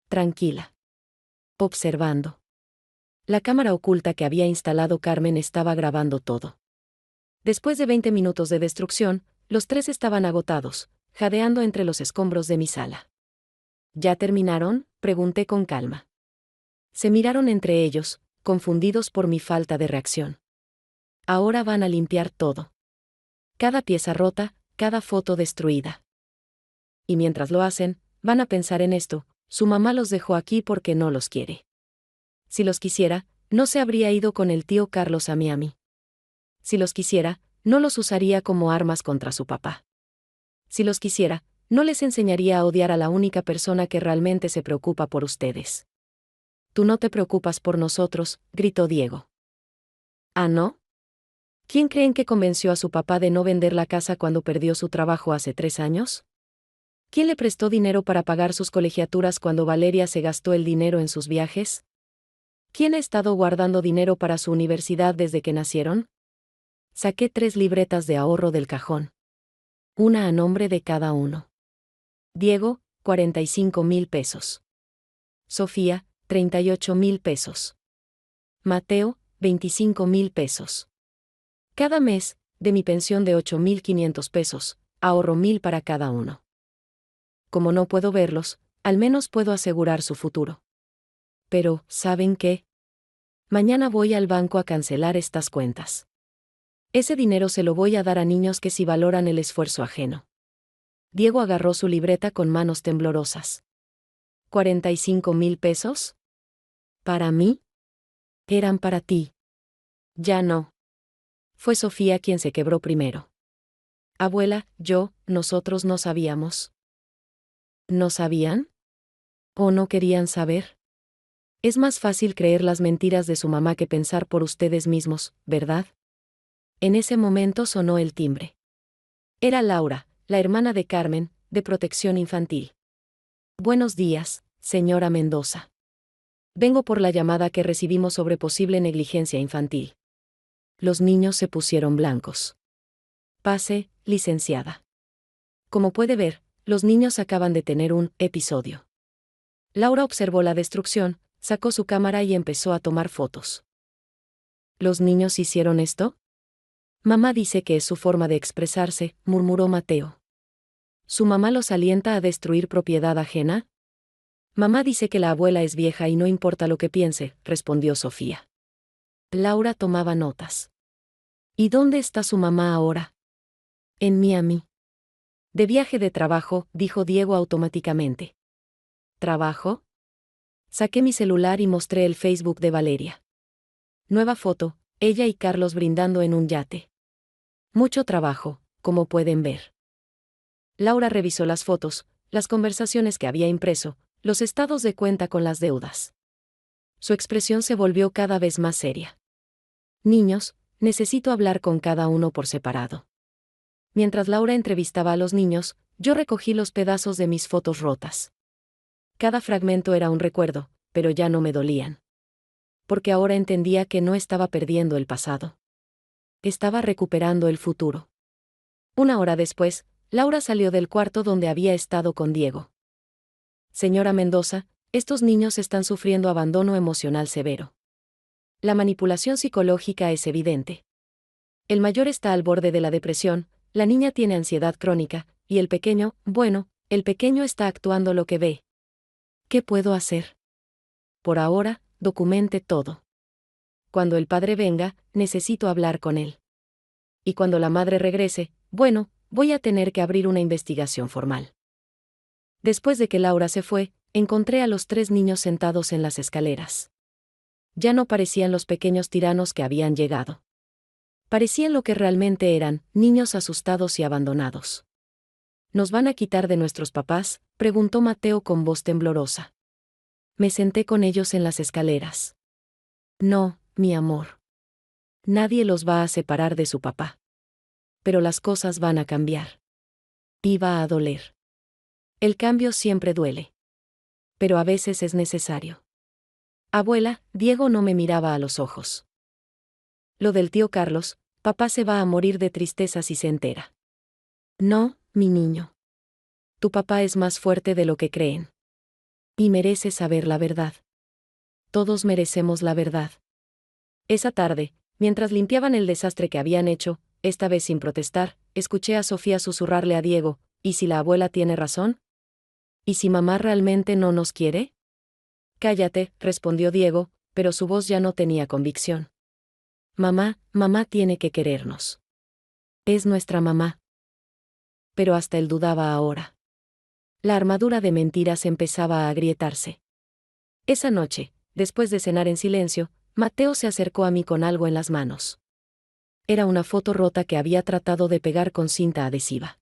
Tranquila. Observando. La cámara oculta que había instalado Carmen estaba grabando todo. Después de 20 minutos de destrucción, los tres estaban agotados, jadeando entre los escombros de mi sala. ¿Ya terminaron?, pregunté con calma. Se miraron entre ellos, confundidos por mi falta de reacción. Ahora van a limpiar todo. Cada pieza rota, cada foto destruida. Y mientras lo hacen, van a pensar en esto: su mamá los dejó aquí porque no los quiere. Si los quisiera, no se habría ido con el tío Carlos a Miami. Si los quisiera, no los usaría como armas contra su papá. Si los quisiera, no les enseñaría a odiar a la única persona que realmente se preocupa por ustedes. Tú no te preocupas por nosotros, gritó Diego. ¿Ah, no? ¿Quién creen que convenció a su papá de no vender la casa cuando perdió su trabajo hace 3 años? ¿Quién le prestó dinero para pagar sus colegiaturas cuando Valeria se gastó el dinero en sus viajes? ¿Quién ha estado guardando dinero para su universidad desde que nacieron? Saqué 3 libretas de ahorro del cajón. Una a nombre de cada uno. Diego, 45,000 pesos. Sofía, 38,000 pesos. Mateo, 25,000 pesos. Cada mes, de mi pensión de 8,500 pesos, ahorro 1,000 para cada uno. Como no puedo verlos, al menos puedo asegurar su futuro. Pero, ¿saben qué? Mañana voy al banco a cancelar estas cuentas. Ese dinero se lo voy a dar a niños que sí valoran el esfuerzo ajeno. Diego agarró su libreta con manos temblorosas. ¿45,000 pesos? ¿Para mí? Eran para ti. Ya no. Fue Sofía quien se quebró primero. Abuela, nosotros no sabíamos. ¿No sabían? ¿O no querían saber? Es más fácil creer las mentiras de su mamá que pensar por ustedes mismos, ¿verdad? En ese momento sonó el timbre. Era Laura, la hermana de Carmen, de Protección Infantil. Buenos días, señora Mendoza. Vengo por la llamada que recibimos sobre posible negligencia infantil. Los niños se pusieron blancos. Pase, licenciada. Como puede ver, los niños acaban de tener un episodio. Laura observó la destrucción, sacó su cámara y empezó a tomar fotos. ¿Los niños hicieron esto? Mamá dice que es su forma de expresarse, murmuró Mateo. ¿Su mamá los alienta a destruir propiedad ajena? Mamá dice que la abuela es vieja y no importa lo que piense, respondió Sofía. Laura tomaba notas. ¿Y dónde está su mamá ahora? En Miami. De viaje de trabajo, dijo Diego automáticamente. ¿Trabajo? Saqué mi celular y mostré el Facebook de Valeria. Nueva foto, ella y Carlos brindando en un yate. Mucho trabajo, como pueden ver. Laura revisó las fotos, las conversaciones que había impreso, los estados de cuenta con las deudas. Su expresión se volvió cada vez más seria. Niños, necesito hablar con cada uno por separado. Mientras Laura entrevistaba a los niños, yo recogí los pedazos de mis fotos rotas. Cada fragmento era un recuerdo, pero ya no me dolían. Porque ahora entendía que no estaba perdiendo el pasado. Estaba recuperando el futuro. Una hora después, Laura salió del cuarto donde había estado con Diego. Señora Mendoza, estos niños están sufriendo abandono emocional severo. La manipulación psicológica es evidente. El mayor está al borde de la depresión, la niña tiene ansiedad crónica, y el pequeño, bueno, el pequeño está actuando lo que ve. ¿Qué puedo hacer? Por ahora, documente todo. Cuando el padre venga, necesito hablar con él. Y cuando la madre regrese, bueno, voy a tener que abrir una investigación formal. Después de que Laura se fue, encontré a los 3 niños sentados en las escaleras. Ya no parecían los pequeños tiranos que habían llegado. Parecían lo que realmente eran, niños asustados y abandonados. ¿Nos van a quitar de nuestros papás?, preguntó Mateo con voz temblorosa. Me senté con ellos en las escaleras. No, mi amor. Nadie los va a separar de su papá. Pero las cosas van a cambiar. Iba a doler. El cambio siempre duele. Pero a veces es necesario. Abuela, Diego no me miraba a los ojos. Lo del tío Carlos, papá se va a morir de tristeza si se entera. No, mi niño. Tu papá es más fuerte de lo que creen. Y merece saber la verdad. Todos merecemos la verdad. Esa tarde, mientras limpiaban el desastre que habían hecho, esta vez sin protestar, escuché a Sofía susurrarle a Diego, ¿y si la abuela tiene razón? ¿Y si mamá realmente no nos quiere? Cállate, respondió Diego, pero su voz ya no tenía convicción. Mamá tiene que querernos. Es nuestra mamá. Pero hasta él dudaba ahora. La armadura de mentiras empezaba a agrietarse. Esa noche, después de cenar en silencio, Mateo se acercó a mí con algo en las manos. Era una foto rota que había tratado de pegar con cinta adhesiva.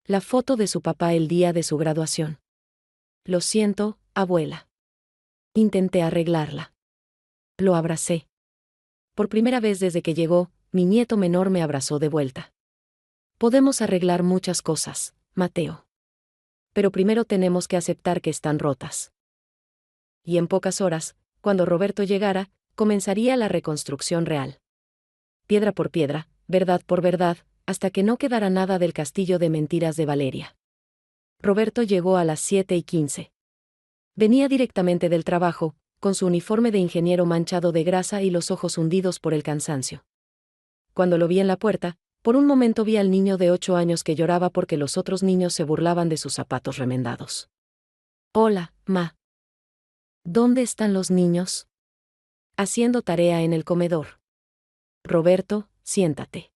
La foto de su papá el día de su graduación. Lo siento, abuela. Intenté arreglarla. Lo abracé. Por primera vez desde que llegó, mi nieto menor me abrazó de vuelta. Podemos arreglar muchas cosas, Mateo. Pero primero tenemos que aceptar que están rotas. Y en pocas horas, cuando Roberto llegara, comenzaría la reconstrucción real. Piedra por piedra, verdad por verdad, hasta que no quedara nada del castillo de mentiras de Valeria. Roberto llegó a las 7:15. Venía directamente del trabajo, con su uniforme de ingeniero manchado de grasa y los ojos hundidos por el cansancio. Cuando lo vi en la puerta, por un momento vi al niño de 8 años que lloraba porque los otros niños se burlaban de sus zapatos remendados. Hola, ma. ¿Dónde están los niños? Haciendo tarea en el comedor. Roberto, siéntate.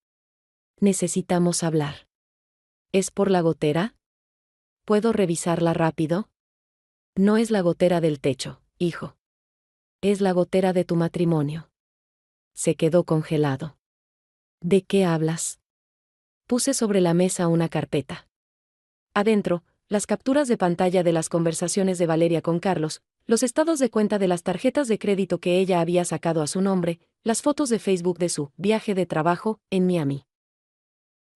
Necesitamos hablar. ¿Es por la gotera? ¿Puedo revisarla rápido? No es la gotera del techo, hijo. Es la gotera de tu matrimonio. Se quedó congelado. ¿De qué hablas? Puse sobre la mesa una carpeta. Adentro, las capturas de pantalla de las conversaciones de Valeria con Carlos, los estados de cuenta de las tarjetas de crédito que ella había sacado a su nombre, las fotos de Facebook de su viaje de trabajo en Miami.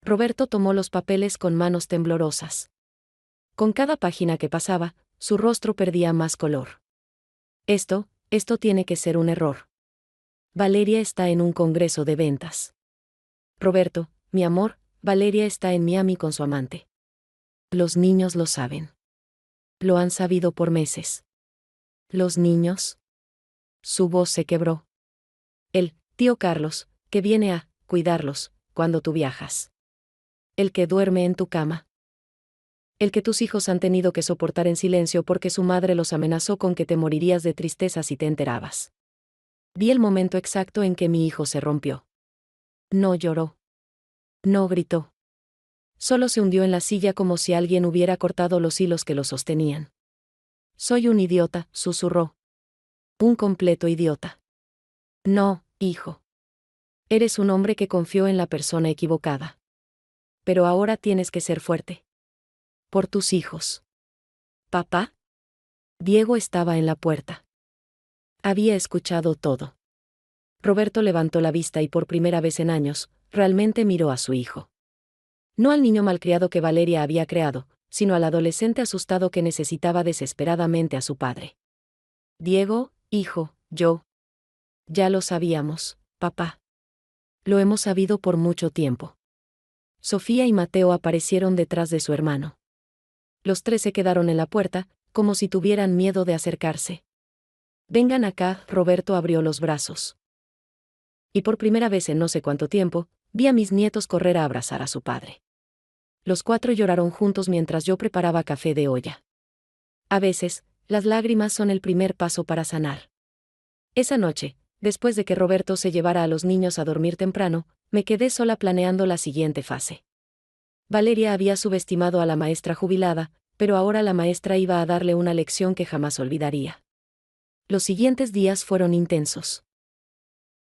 Roberto tomó los papeles con manos temblorosas. Con cada página que pasaba, su rostro perdía más color. Esto tiene que ser un error. Valeria está en un congreso de ventas. Roberto, mi amor, Valeria está en Miami con su amante. Los niños lo saben. Lo han sabido por meses. ¿Los niños? Su voz se quebró. El tío Carlos, que viene a cuidarlos cuando tú viajas. El que duerme en tu cama. El que tus hijos han tenido que soportar en silencio porque su madre los amenazó con que te morirías de tristeza si te enterabas. Vi el momento exacto en que mi hijo se rompió. No lloró. No gritó. Solo se hundió en la silla como si alguien hubiera cortado los hilos que lo sostenían. Soy un idiota, susurró. Un completo idiota. No, hijo. Eres un hombre que confió en la persona equivocada. Pero ahora tienes que ser fuerte. Por tus hijos. ¿Papá? Diego estaba en la puerta. Había escuchado todo. Roberto levantó la vista y por primera vez en años, realmente miró a su hijo. No al niño malcriado que Valeria había creado, sino al adolescente asustado que necesitaba desesperadamente a su padre. Diego, hijo, yo. Ya lo sabíamos, papá. Lo hemos sabido por mucho tiempo. Sofía y Mateo aparecieron detrás de su hermano. Los tres se quedaron en la puerta, como si tuvieran miedo de acercarse. Vengan acá, Roberto abrió los brazos. Y por primera vez en no sé cuánto tiempo, vi a mis nietos correr a abrazar a su padre. Los cuatro lloraron juntos mientras yo preparaba café de olla. A veces, las lágrimas son el primer paso para sanar. Esa noche, después de que Roberto se llevara a los niños a dormir temprano, me quedé sola planeando la siguiente fase. Valeria había subestimado a la maestra jubilada, pero ahora la maestra iba a darle una lección que jamás olvidaría. Los siguientes días fueron intensos.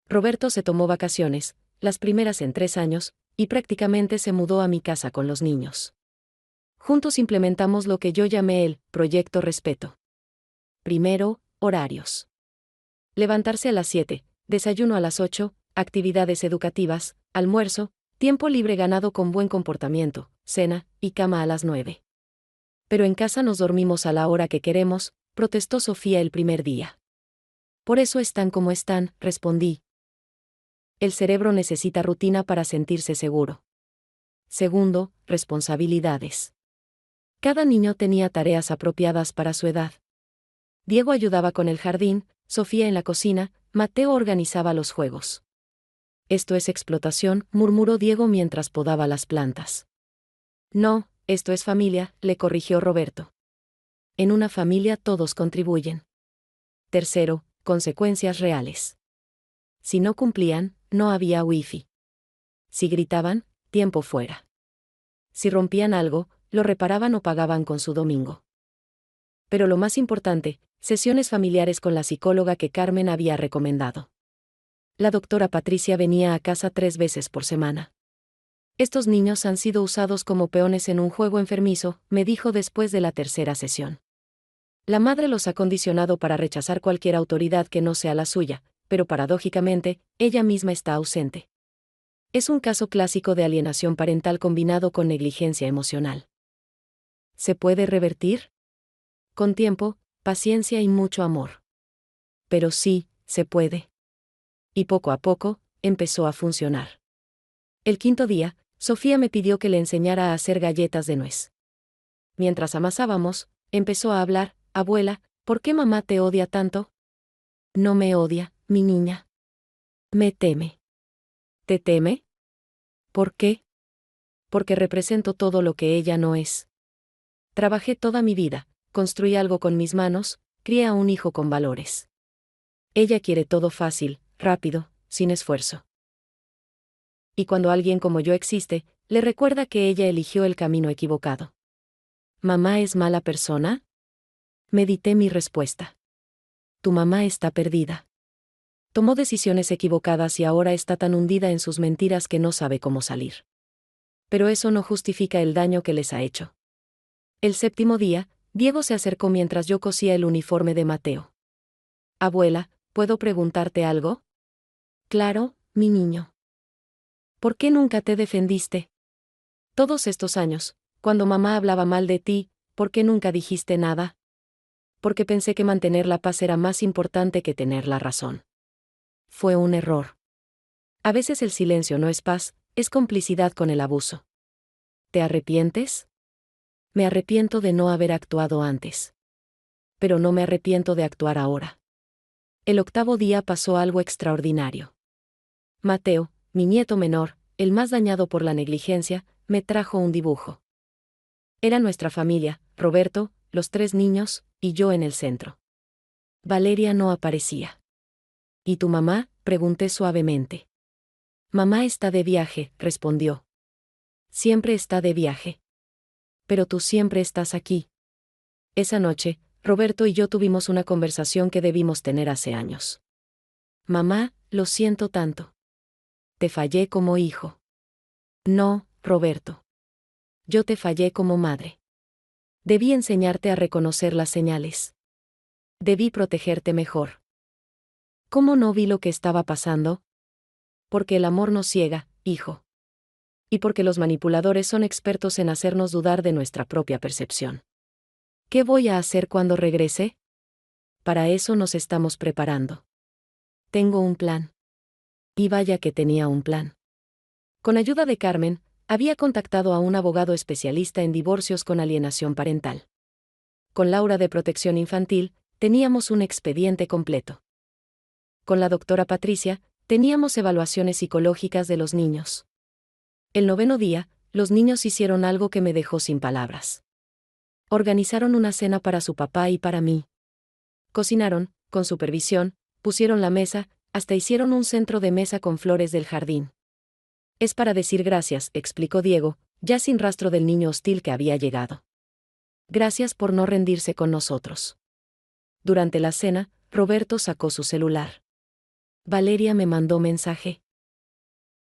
Roberto se tomó vacaciones, las primeras en 3 años, y prácticamente se mudó a mi casa con los niños. Juntos implementamos lo que yo llamé el Proyecto Respeto. Primero, horarios. Levantarse a las 7, desayuno a las 8, actividades educativas, almuerzo, tiempo libre ganado con buen comportamiento, cena, y cama a las 9. Pero en casa nos dormimos a la hora que queremos, protestó Sofía el primer día. Por eso están como están, respondí. El cerebro necesita rutina para sentirse seguro. Segundo, responsabilidades. Cada niño tenía tareas apropiadas para su edad. Diego ayudaba con el jardín, Sofía en la cocina, Mateo organizaba los juegos. Esto es explotación, murmuró Diego mientras podaba las plantas. No, esto es familia, le corrigió Roberto. En una familia todos contribuyen. Tercero, consecuencias reales. Si no cumplían, no había wifi. Si gritaban, tiempo fuera. Si rompían algo, lo reparaban o pagaban con su domingo. Pero lo más importante, sesiones familiares con la psicóloga que Carmen había recomendado. La doctora Patricia venía a casa 3 veces por semana. Estos niños han sido usados como peones en un juego enfermizo, me dijo después de la tercera sesión. La madre los ha condicionado para rechazar cualquier autoridad que no sea la suya, pero paradójicamente, ella misma está ausente. Es un caso clásico de alienación parental combinado con negligencia emocional. ¿Se puede revertir? Con tiempo, paciencia y mucho amor. Pero sí, se puede. Y poco a poco, empezó a funcionar. El quinto día, Sofía me pidió que le enseñara a hacer galletas de nuez. Mientras amasábamos, empezó a hablar, abuela, ¿por qué mamá te odia tanto? No me odia, mi niña. Me teme. ¿Te teme? ¿Por qué? Porque represento todo lo que ella no es. Trabajé toda mi vida, construí algo con mis manos, crié a un hijo con valores. Ella quiere todo fácil, rápido, sin esfuerzo. Y cuando alguien como yo existe, le recuerda que ella eligió el camino equivocado. ¿Mamá es mala persona? Medité mi respuesta. Tu mamá está perdida. Tomó decisiones equivocadas y ahora está tan hundida en sus mentiras que no sabe cómo salir. Pero eso no justifica el daño que les ha hecho. El séptimo día, Diego se acercó mientras yo cosía el uniforme de Mateo. Abuela, ¿puedo preguntarte algo? Claro, mi niño. ¿Por qué nunca te defendiste? Todos estos años, cuando mamá hablaba mal de ti, ¿por qué nunca dijiste nada? Porque pensé que mantener la paz era más importante que tener la razón. Fue un error. A veces el silencio no es paz, es complicidad con el abuso. ¿Te arrepientes? Me arrepiento de no haber actuado antes. Pero no me arrepiento de actuar ahora. El octavo día pasó algo extraordinario. Mateo, mi nieto menor, el más dañado por la negligencia, me trajo un dibujo. Era nuestra familia, Roberto, los 3 niños, y yo en el centro. Valeria no aparecía. ¿Y tu mamá?, pregunté suavemente. Mamá está de viaje, respondió. Siempre está de viaje. Pero tú siempre estás aquí. Esa noche, Roberto y yo tuvimos una conversación que debimos tener hace años. Mamá, lo siento tanto. Te fallé como hijo. No, Roberto. Yo te fallé como madre. Debí enseñarte a reconocer las señales. Debí protegerte mejor. ¿Cómo no vi lo que estaba pasando? Porque el amor nos ciega, hijo. Y porque los manipuladores son expertos en hacernos dudar de nuestra propia percepción. ¿Qué voy a hacer cuando regrese? Para eso nos estamos preparando. Tengo un plan. Y vaya que tenía un plan. Con ayuda de Carmen, había contactado a un abogado especialista en divorcios con alienación parental. Con Laura de Protección Infantil, teníamos un expediente completo. Con la doctora Patricia, teníamos evaluaciones psicológicas de los niños. El 9º día, los niños hicieron algo que me dejó sin palabras. Organizaron una cena para su papá y para mí. Cocinaron, con supervisión, pusieron la mesa, hasta hicieron un centro de mesa con flores del jardín. Es para decir gracias, explicó Diego, ya sin rastro del niño hostil que había llegado. Gracias por no rendirse con nosotros. Durante la cena, Roberto sacó su celular. Valeria me mandó mensaje.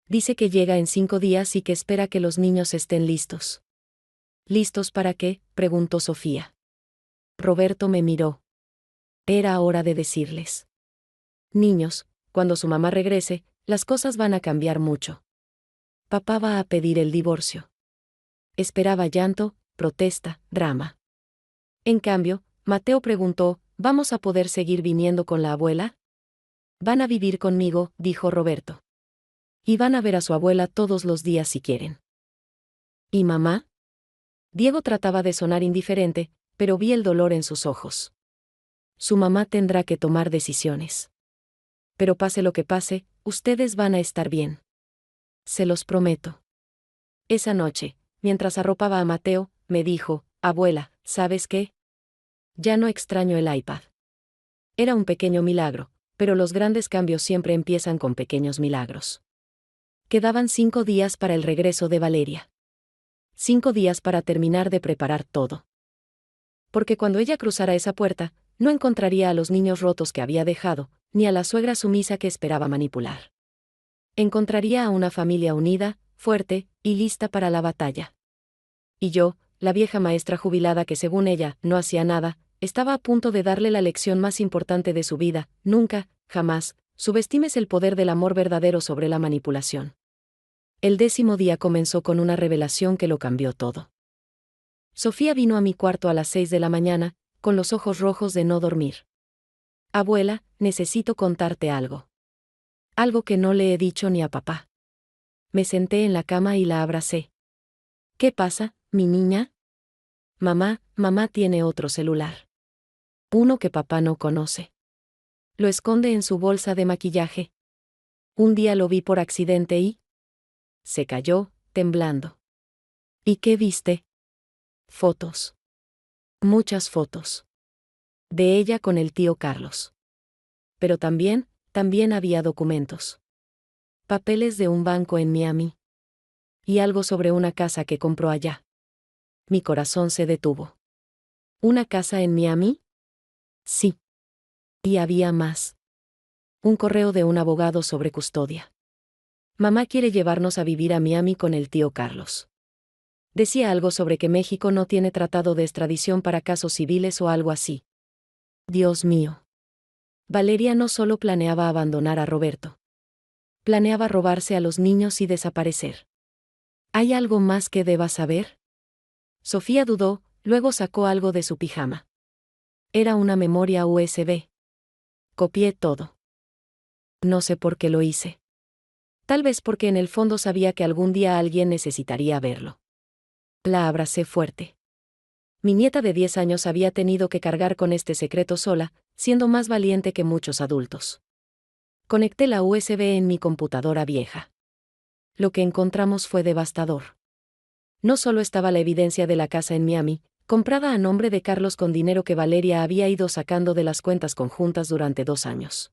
Dice que llega en 5 días y que espera que los niños estén listos. ¿Listos para qué?, preguntó Sofía. Roberto me miró. Era hora de decirles. Niños, cuando su mamá regrese, las cosas van a cambiar mucho. Papá va a pedir el divorcio. Esperaba llanto, protesta, drama. En cambio, Mateo preguntó, ¿vamos a poder seguir viniendo con la abuela? Van a vivir conmigo, dijo Roberto. Y van a ver a su abuela todos los días si quieren. ¿Y mamá? Diego trataba de sonar indiferente, pero vi el dolor en sus ojos. Su mamá tendrá que tomar decisiones. Pero pase lo que pase, ustedes van a estar bien. Se los prometo. Esa noche, mientras arropaba a Mateo, me dijo, abuela, ¿sabes qué? Ya no extraño el iPad. Era un pequeño milagro, pero los grandes cambios siempre empiezan con pequeños milagros. Quedaban 5 días para el regreso de Valeria. 5 días para terminar de preparar todo. Porque cuando ella cruzara esa puerta, no encontraría a los niños rotos que había dejado, ni a la suegra sumisa que esperaba manipular. Encontraría a una familia unida, fuerte, y lista para la batalla. Y yo, la vieja maestra jubilada que según ella, no hacía nada, estaba a punto de darle la lección más importante de su vida: nunca, jamás, subestimes el poder del amor verdadero sobre la manipulación. El 10º día comenzó con una revelación que lo cambió todo. Sofía vino a mi cuarto a las 6 de la mañana, con los ojos rojos de no dormir. Abuela, necesito contarte algo. Algo que no le he dicho ni a papá. Me senté en la cama y la abracé. ¿Qué pasa, mi niña? Mamá tiene otro celular. Uno que papá no conoce. Lo esconde en su bolsa de maquillaje. Un día lo vi por accidente y... Se cayó, temblando. ¿Y qué viste? Fotos. Muchas fotos. De ella con el tío Carlos. Pero también había documentos. Papeles de un banco en Miami. Y algo sobre una casa que compró allá. Mi corazón se detuvo. ¿Una casa en Miami? Sí. Y había más. Un correo de un abogado sobre custodia. Mamá quiere llevarnos a vivir a Miami con el tío Carlos. Decía algo sobre que México no tiene tratado de extradición para casos civiles o algo así. Dios mío. Valeria no solo planeaba abandonar a Roberto. Planeaba robarse a los niños y desaparecer. ¿Hay algo más que deba saber? Sofía dudó, luego sacó algo de su pijama. Era una memoria USB. Copié todo. No sé por qué lo hice. Tal vez porque en el fondo sabía que algún día alguien necesitaría verlo. La abracé fuerte. Mi nieta de 10 años había tenido que cargar con este secreto sola, siendo más valiente que muchos adultos. Conecté la USB en mi computadora vieja. Lo que encontramos fue devastador. No solo estaba la evidencia de la casa en Miami, comprada a nombre de Carlos con dinero que Valeria había ido sacando de las cuentas conjuntas durante 2 años.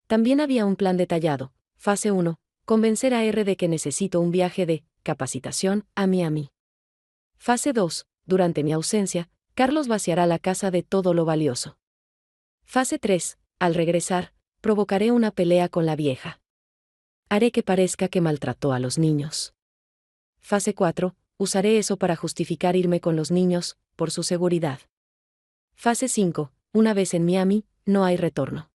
También había un plan detallado. Fase 1. Convencer a R de que necesito un viaje de capacitación a Miami. Fase 2. Durante mi ausencia, Carlos vaciará la casa de todo lo valioso. Fase 3. Al regresar, provocaré una pelea con la vieja. Haré que parezca que maltrató a los niños. Fase 4. Usaré eso para justificar irme con los niños, por su seguridad. Fase 5. Una vez en Miami, no hay retorno.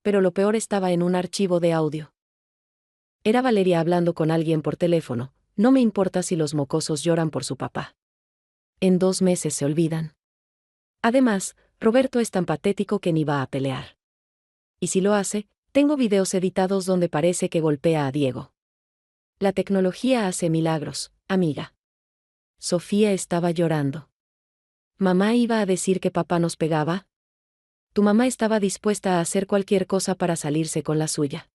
Pero lo peor estaba en un archivo de audio. Era Valeria hablando con alguien por teléfono. No me importa si los mocosos lloran por su papá. En 2 meses se olvidan. Además, Roberto es tan patético que ni va a pelear. Y si lo hace, Tengo videos editados donde parece que golpea a Diego. La tecnología hace milagros, amiga. Sofía estaba llorando. ¿Mamá iba a decir que papá nos pegaba? Tu mamá estaba dispuesta a hacer cualquier cosa para salirse con la suya.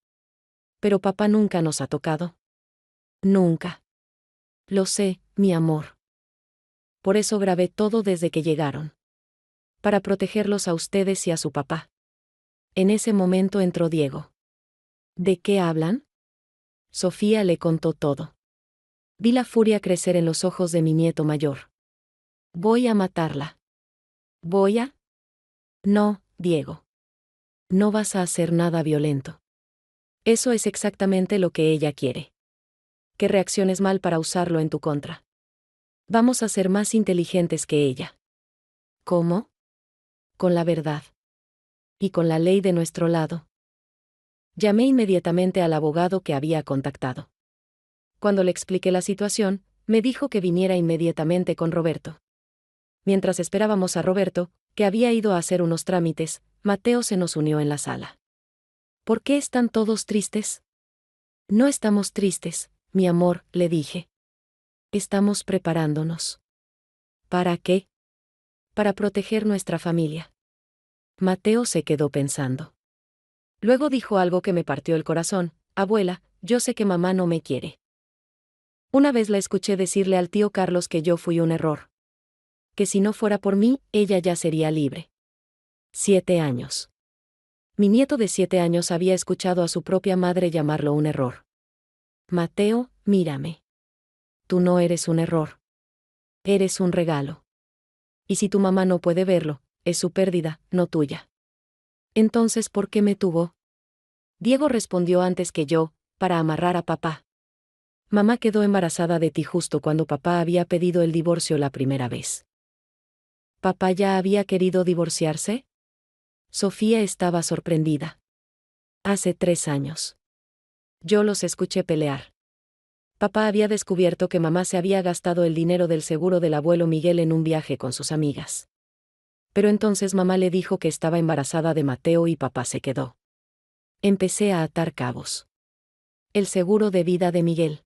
Pero papá nunca nos ha tocado. Nunca. Lo sé, mi amor. Por eso grabé todo desde que llegaron. Para protegerlos a ustedes y a su papá. En ese momento entró Diego. ¿De qué hablan? Sofía le contó todo. Vi la furia crecer en los ojos de mi nieto mayor. Voy a matarla. ¿Voy a? No, Diego. No vas a hacer nada violento. Eso es exactamente lo que ella quiere. Que reacciones mal para usarlo en tu contra. Vamos a ser más inteligentes que ella. ¿Cómo? Con la verdad. Y con la ley de nuestro lado. Llamé inmediatamente al abogado que había contactado. Cuando le expliqué la situación, me dijo que viniera inmediatamente con Roberto. Mientras esperábamos a Roberto, que había ido a hacer unos trámites, Mateo se nos unió en la sala. ¿Por qué están todos tristes? No estamos tristes, mi amor, le dije. Estamos preparándonos. ¿Para qué? Para proteger nuestra familia. Mateo se quedó pensando. Luego dijo algo que me partió el corazón. Abuela, yo sé que mamá no me quiere. Una vez la escuché decirle al tío Carlos que yo fui un error. Que si no fuera por mí, ella ya sería libre. 7 años. Mi nieto de 7 años había escuchado a su propia madre llamarlo un error. Mateo, mírame. Tú no eres un error. Eres un regalo. Y si tu mamá no puede verlo, es su pérdida, no tuya. Entonces, ¿por qué me tuvo? Diego respondió antes que yo, para amarrar a papá. Mamá quedó embarazada de ti justo cuando papá había pedido el divorcio la primera vez. ¿Papá ya había querido divorciarse? Sofía estaba sorprendida. Hace 3 años. Yo los escuché pelear. Papá había descubierto que mamá se había gastado el dinero del seguro del abuelo Miguel en un viaje con sus amigas. Pero entonces mamá le dijo que estaba embarazada de Mateo y papá se quedó. Empecé a atar cabos. El seguro de vida de Miguel.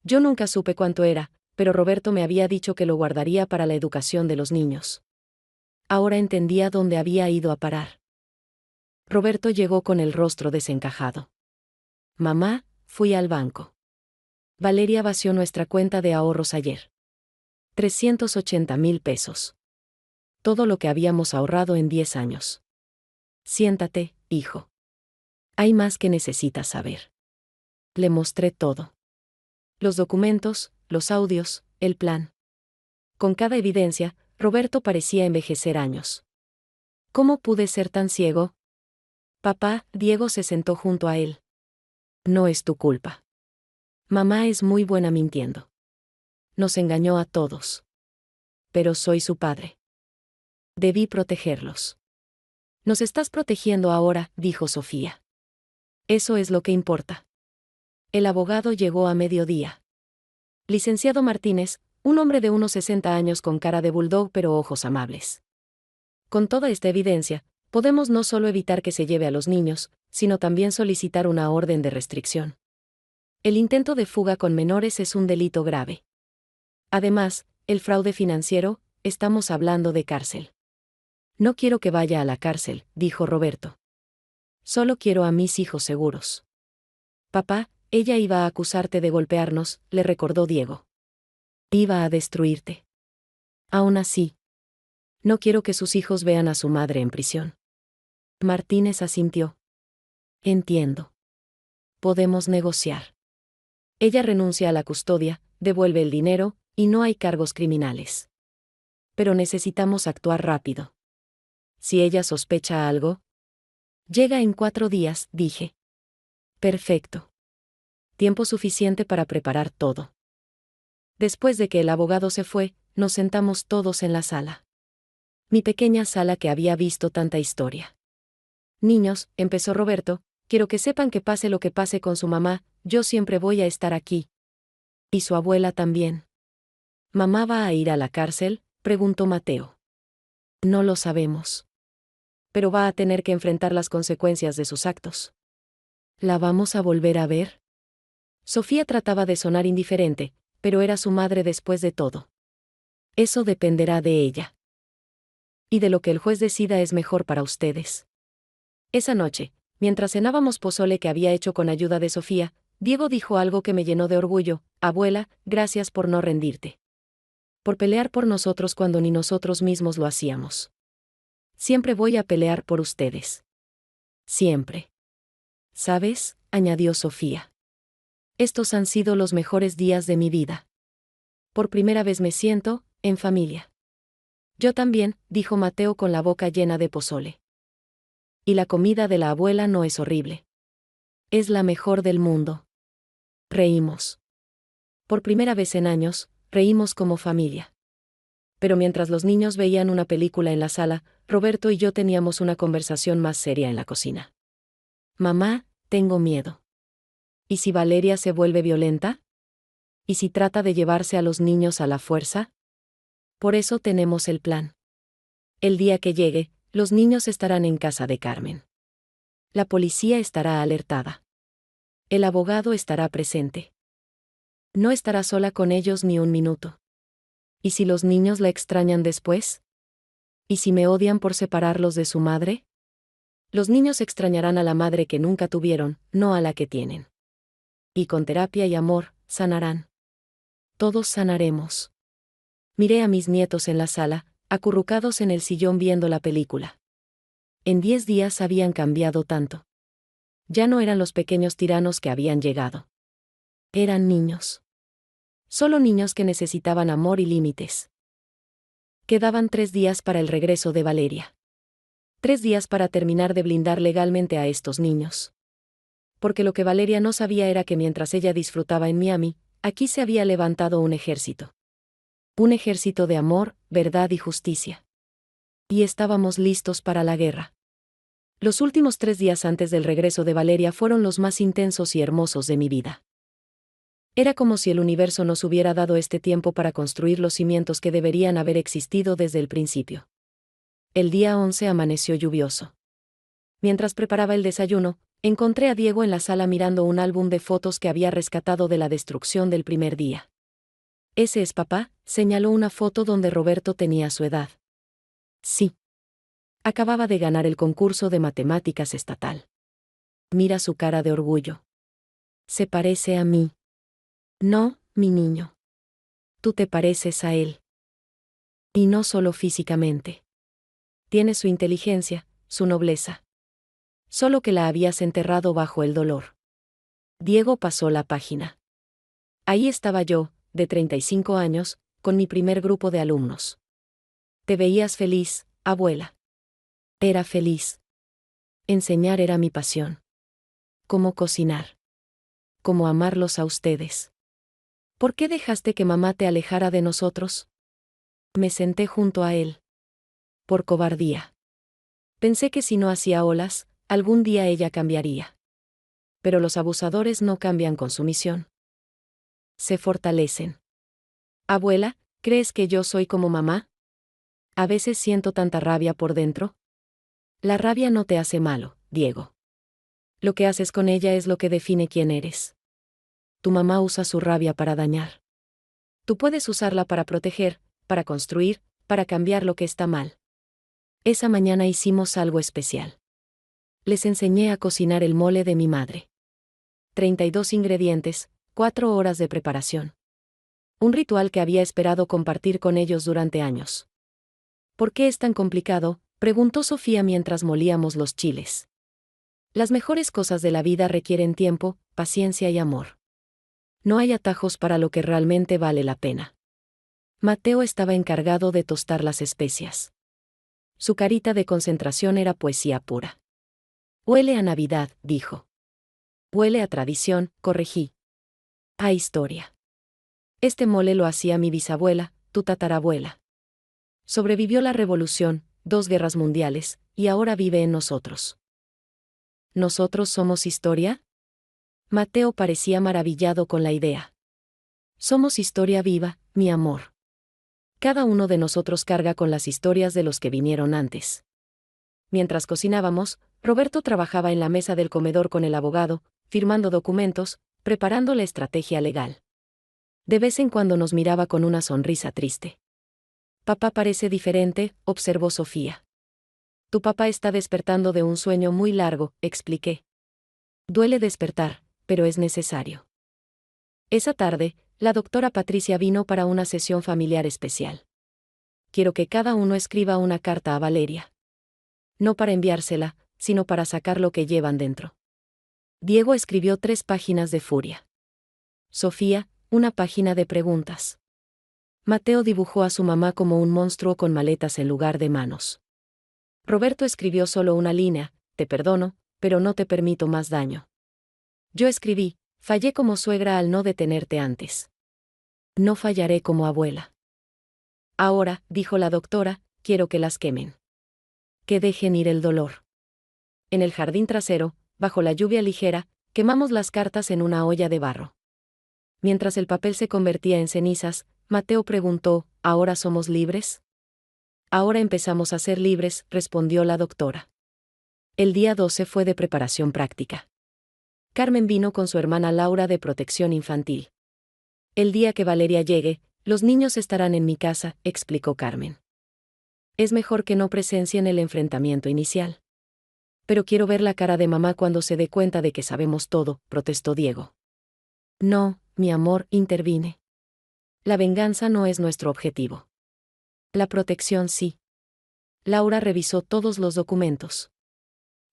Yo nunca supe cuánto era, pero Roberto me había dicho que lo guardaría para la educación de los niños. Ahora entendía dónde había ido a parar. Roberto llegó con el rostro desencajado. Mamá, fui al banco. Valeria vació nuestra cuenta de ahorros ayer. 380,000 pesos. Todo lo que habíamos ahorrado en 10 años. Siéntate, hijo. Hay más que necesitas saber. Le mostré todo. Los documentos, los audios, el plan. Con cada evidencia, Roberto parecía envejecer años. ¿Cómo pude ser tan ciego? Papá, Diego se sentó junto a él. No es tu culpa. Mamá es muy buena mintiendo. Nos engañó a todos. Pero soy su padre. Debí protegerlos. Nos estás protegiendo ahora, dijo Sofía. Eso es lo que importa. El abogado llegó a mediodía. Licenciado Martínez, un hombre de unos 60 años con cara de bulldog pero ojos amables. Con toda esta evidencia, podemos no solo evitar que se lleve a los niños, sino también solicitar una orden de restricción. El intento de fuga con menores es un delito grave. Además, el fraude financiero, estamos hablando de cárcel. No quiero que vaya a la cárcel, dijo Roberto. Solo quiero a mis hijos seguros. Papá, ella iba a acusarte de golpearnos, le recordó Diego. Iba a destruirte. Aún así, no quiero que sus hijos vean a su madre en prisión. Martínez asintió. Entiendo. Podemos negociar. Ella renuncia a la custodia, devuelve el dinero, y no hay cargos criminales. Pero necesitamos actuar rápido. Si ella sospecha algo. Llega en 4 días, dije. Perfecto. Tiempo suficiente para preparar todo. Después de que el abogado se fue, nos sentamos todos en la sala. Mi pequeña sala que había visto tanta historia. Niños, empezó Roberto, quiero que sepan que pase lo que pase con su mamá, yo siempre voy a estar aquí. ¿Y su abuela también? ¿Mamá va a ir a la cárcel?, preguntó Mateo. No lo sabemos. Pero va a tener que enfrentar las consecuencias de sus actos. ¿La vamos a volver a ver? Sofía trataba de sonar indiferente, pero era su madre después de todo. Eso dependerá de ella. Y de lo que el juez decida es mejor para ustedes. Esa noche, mientras cenábamos pozole que había hecho con ayuda de Sofía, Diego dijo algo que me llenó de orgullo: abuela, gracias por no rendirte. Por pelear por nosotros cuando ni nosotros mismos lo hacíamos. Siempre voy a pelear por ustedes. Siempre. ¿Sabes?, añadió Sofía. Estos han sido los mejores días de mi vida. Por primera vez me siento en familia. Yo también, dijo Mateo con la boca llena de pozole. Y la comida de la abuela no es horrible. Es la mejor del mundo. Reímos. Por primera vez en años, reímos como familia. Pero mientras los niños veían una película en la sala, Roberto y yo teníamos una conversación más seria en la cocina. Mamá, tengo miedo. ¿Y si Valeria se vuelve violenta? ¿Y si trata de llevarse a los niños a la fuerza? Por eso tenemos el plan. El día que llegue, los niños estarán en casa de Carmen. La policía estará alertada. El abogado estará presente. No estará sola con ellos ni un minuto. ¿Y si los niños la extrañan después? ¿Y si me odian por separarlos de su madre? Los niños extrañarán a la madre que nunca tuvieron, no a la que tienen. Y con terapia y amor, sanarán. Todos sanaremos. Miré a mis nietos en la sala, acurrucados en el sillón viendo la película. En 10 días habían cambiado tanto. Ya no eran los pequeños tiranos que habían llegado. Eran niños. Solo niños que necesitaban amor y límites. Quedaban 3 días para el regreso de Valeria. 3 días para terminar de blindar legalmente a estos niños. Porque lo que Valeria no sabía era que mientras ella disfrutaba en Miami, aquí se había levantado un ejército. Un ejército de amor, verdad y justicia. Y estábamos listos para la guerra. Los últimos 3 días antes del regreso de Valeria fueron los más intensos y hermosos de mi vida. Era como si el universo nos hubiera dado este tiempo para construir los cimientos que deberían haber existido desde el principio. El día 11 amaneció lluvioso. Mientras preparaba el desayuno, encontré a Diego en la sala mirando un álbum de fotos que había rescatado de la destrucción del primer día. «¿Ese es papá?», señaló una foto donde Roberto tenía su edad. Sí. Acababa de ganar el concurso de matemáticas estatal. Mira su cara de orgullo. Se parece a mí. No, mi niño. Tú te pareces a él. Y no solo físicamente. Tienes su inteligencia, su nobleza. Solo que la habías enterrado bajo el dolor. Diego pasó la página. Ahí estaba yo, de 35 años, con mi primer grupo de alumnos. Te veías feliz, abuela. Era feliz. Enseñar era mi pasión. Cómo cocinar. Cómo amarlos a ustedes. ¿Por qué dejaste que mamá te alejara de nosotros? Me senté junto a él. Por cobardía. Pensé que si no hacía olas, algún día ella cambiaría. Pero los abusadores no cambian con sumisión. Se fortalecen. Abuela, ¿crees que yo soy como mamá? A veces siento tanta rabia por dentro. La rabia no te hace malo, Diego. Lo que haces con ella es lo que define quién eres. Tu mamá usa su rabia para dañar. Tú puedes usarla para proteger, para construir, para cambiar lo que está mal. Esa mañana hicimos algo especial. Les enseñé a cocinar el mole de mi madre. 32 ingredientes, 4 horas de preparación. Un ritual que había esperado compartir con ellos durante años. ¿Por qué es tan complicado?, preguntó Sofía mientras molíamos los chiles. Las mejores cosas de la vida requieren tiempo, paciencia y amor. No hay atajos para lo que realmente vale la pena. Mateo estaba encargado de tostar las especias. Su carita de concentración era poesía pura. Huele a Navidad, dijo. Huele a tradición, corregí. A historia. Este mole lo hacía mi bisabuela, tu tatarabuela. Sobrevivió la revolución, 2 guerras mundiales, y ahora vive en nosotros. ¿Nosotros somos historia? Mateo parecía maravillado con la idea. Somos historia viva, mi amor. Cada uno de nosotros carga con las historias de los que vinieron antes. Mientras cocinábamos, Roberto trabajaba en la mesa del comedor con el abogado, firmando documentos, preparando la estrategia legal. De vez en cuando nos miraba con una sonrisa triste. Papá parece diferente, observó Sofía. Tu papá está despertando de un sueño muy largo, expliqué. Duele despertar, pero es necesario. Esa tarde, la doctora Patricia vino para una sesión familiar especial. Quiero que cada uno escriba una carta a Valeria. No para enviársela, sino para sacar lo que llevan dentro. Diego escribió 3 páginas de furia. Sofía, una página de preguntas. Mateo dibujó a su mamá como un monstruo con maletas en lugar de manos. Roberto escribió solo una línea: te perdono, pero no te permito más daño. Yo escribí: fallé como suegra al no detenerte antes. No fallaré como abuela. Ahora, dijo la doctora, quiero que las quemen. Que dejen ir el dolor. En el jardín trasero, bajo la lluvia ligera, quemamos las cartas en una olla de barro. Mientras el papel se convertía en cenizas, Mateo preguntó: ¿ahora somos libres? Ahora empezamos a ser libres, respondió la doctora. El día 12 fue de preparación práctica. Carmen vino con su hermana Laura de protección infantil. El día que Valeria llegue, los niños estarán en mi casa, explicó Carmen. Es mejor que no presencien el enfrentamiento inicial. Pero quiero ver la cara de mamá cuando se dé cuenta de que sabemos todo, protestó Diego. No, mi amor, intervine. La venganza no es nuestro objetivo. La protección sí. Laura revisó todos los documentos.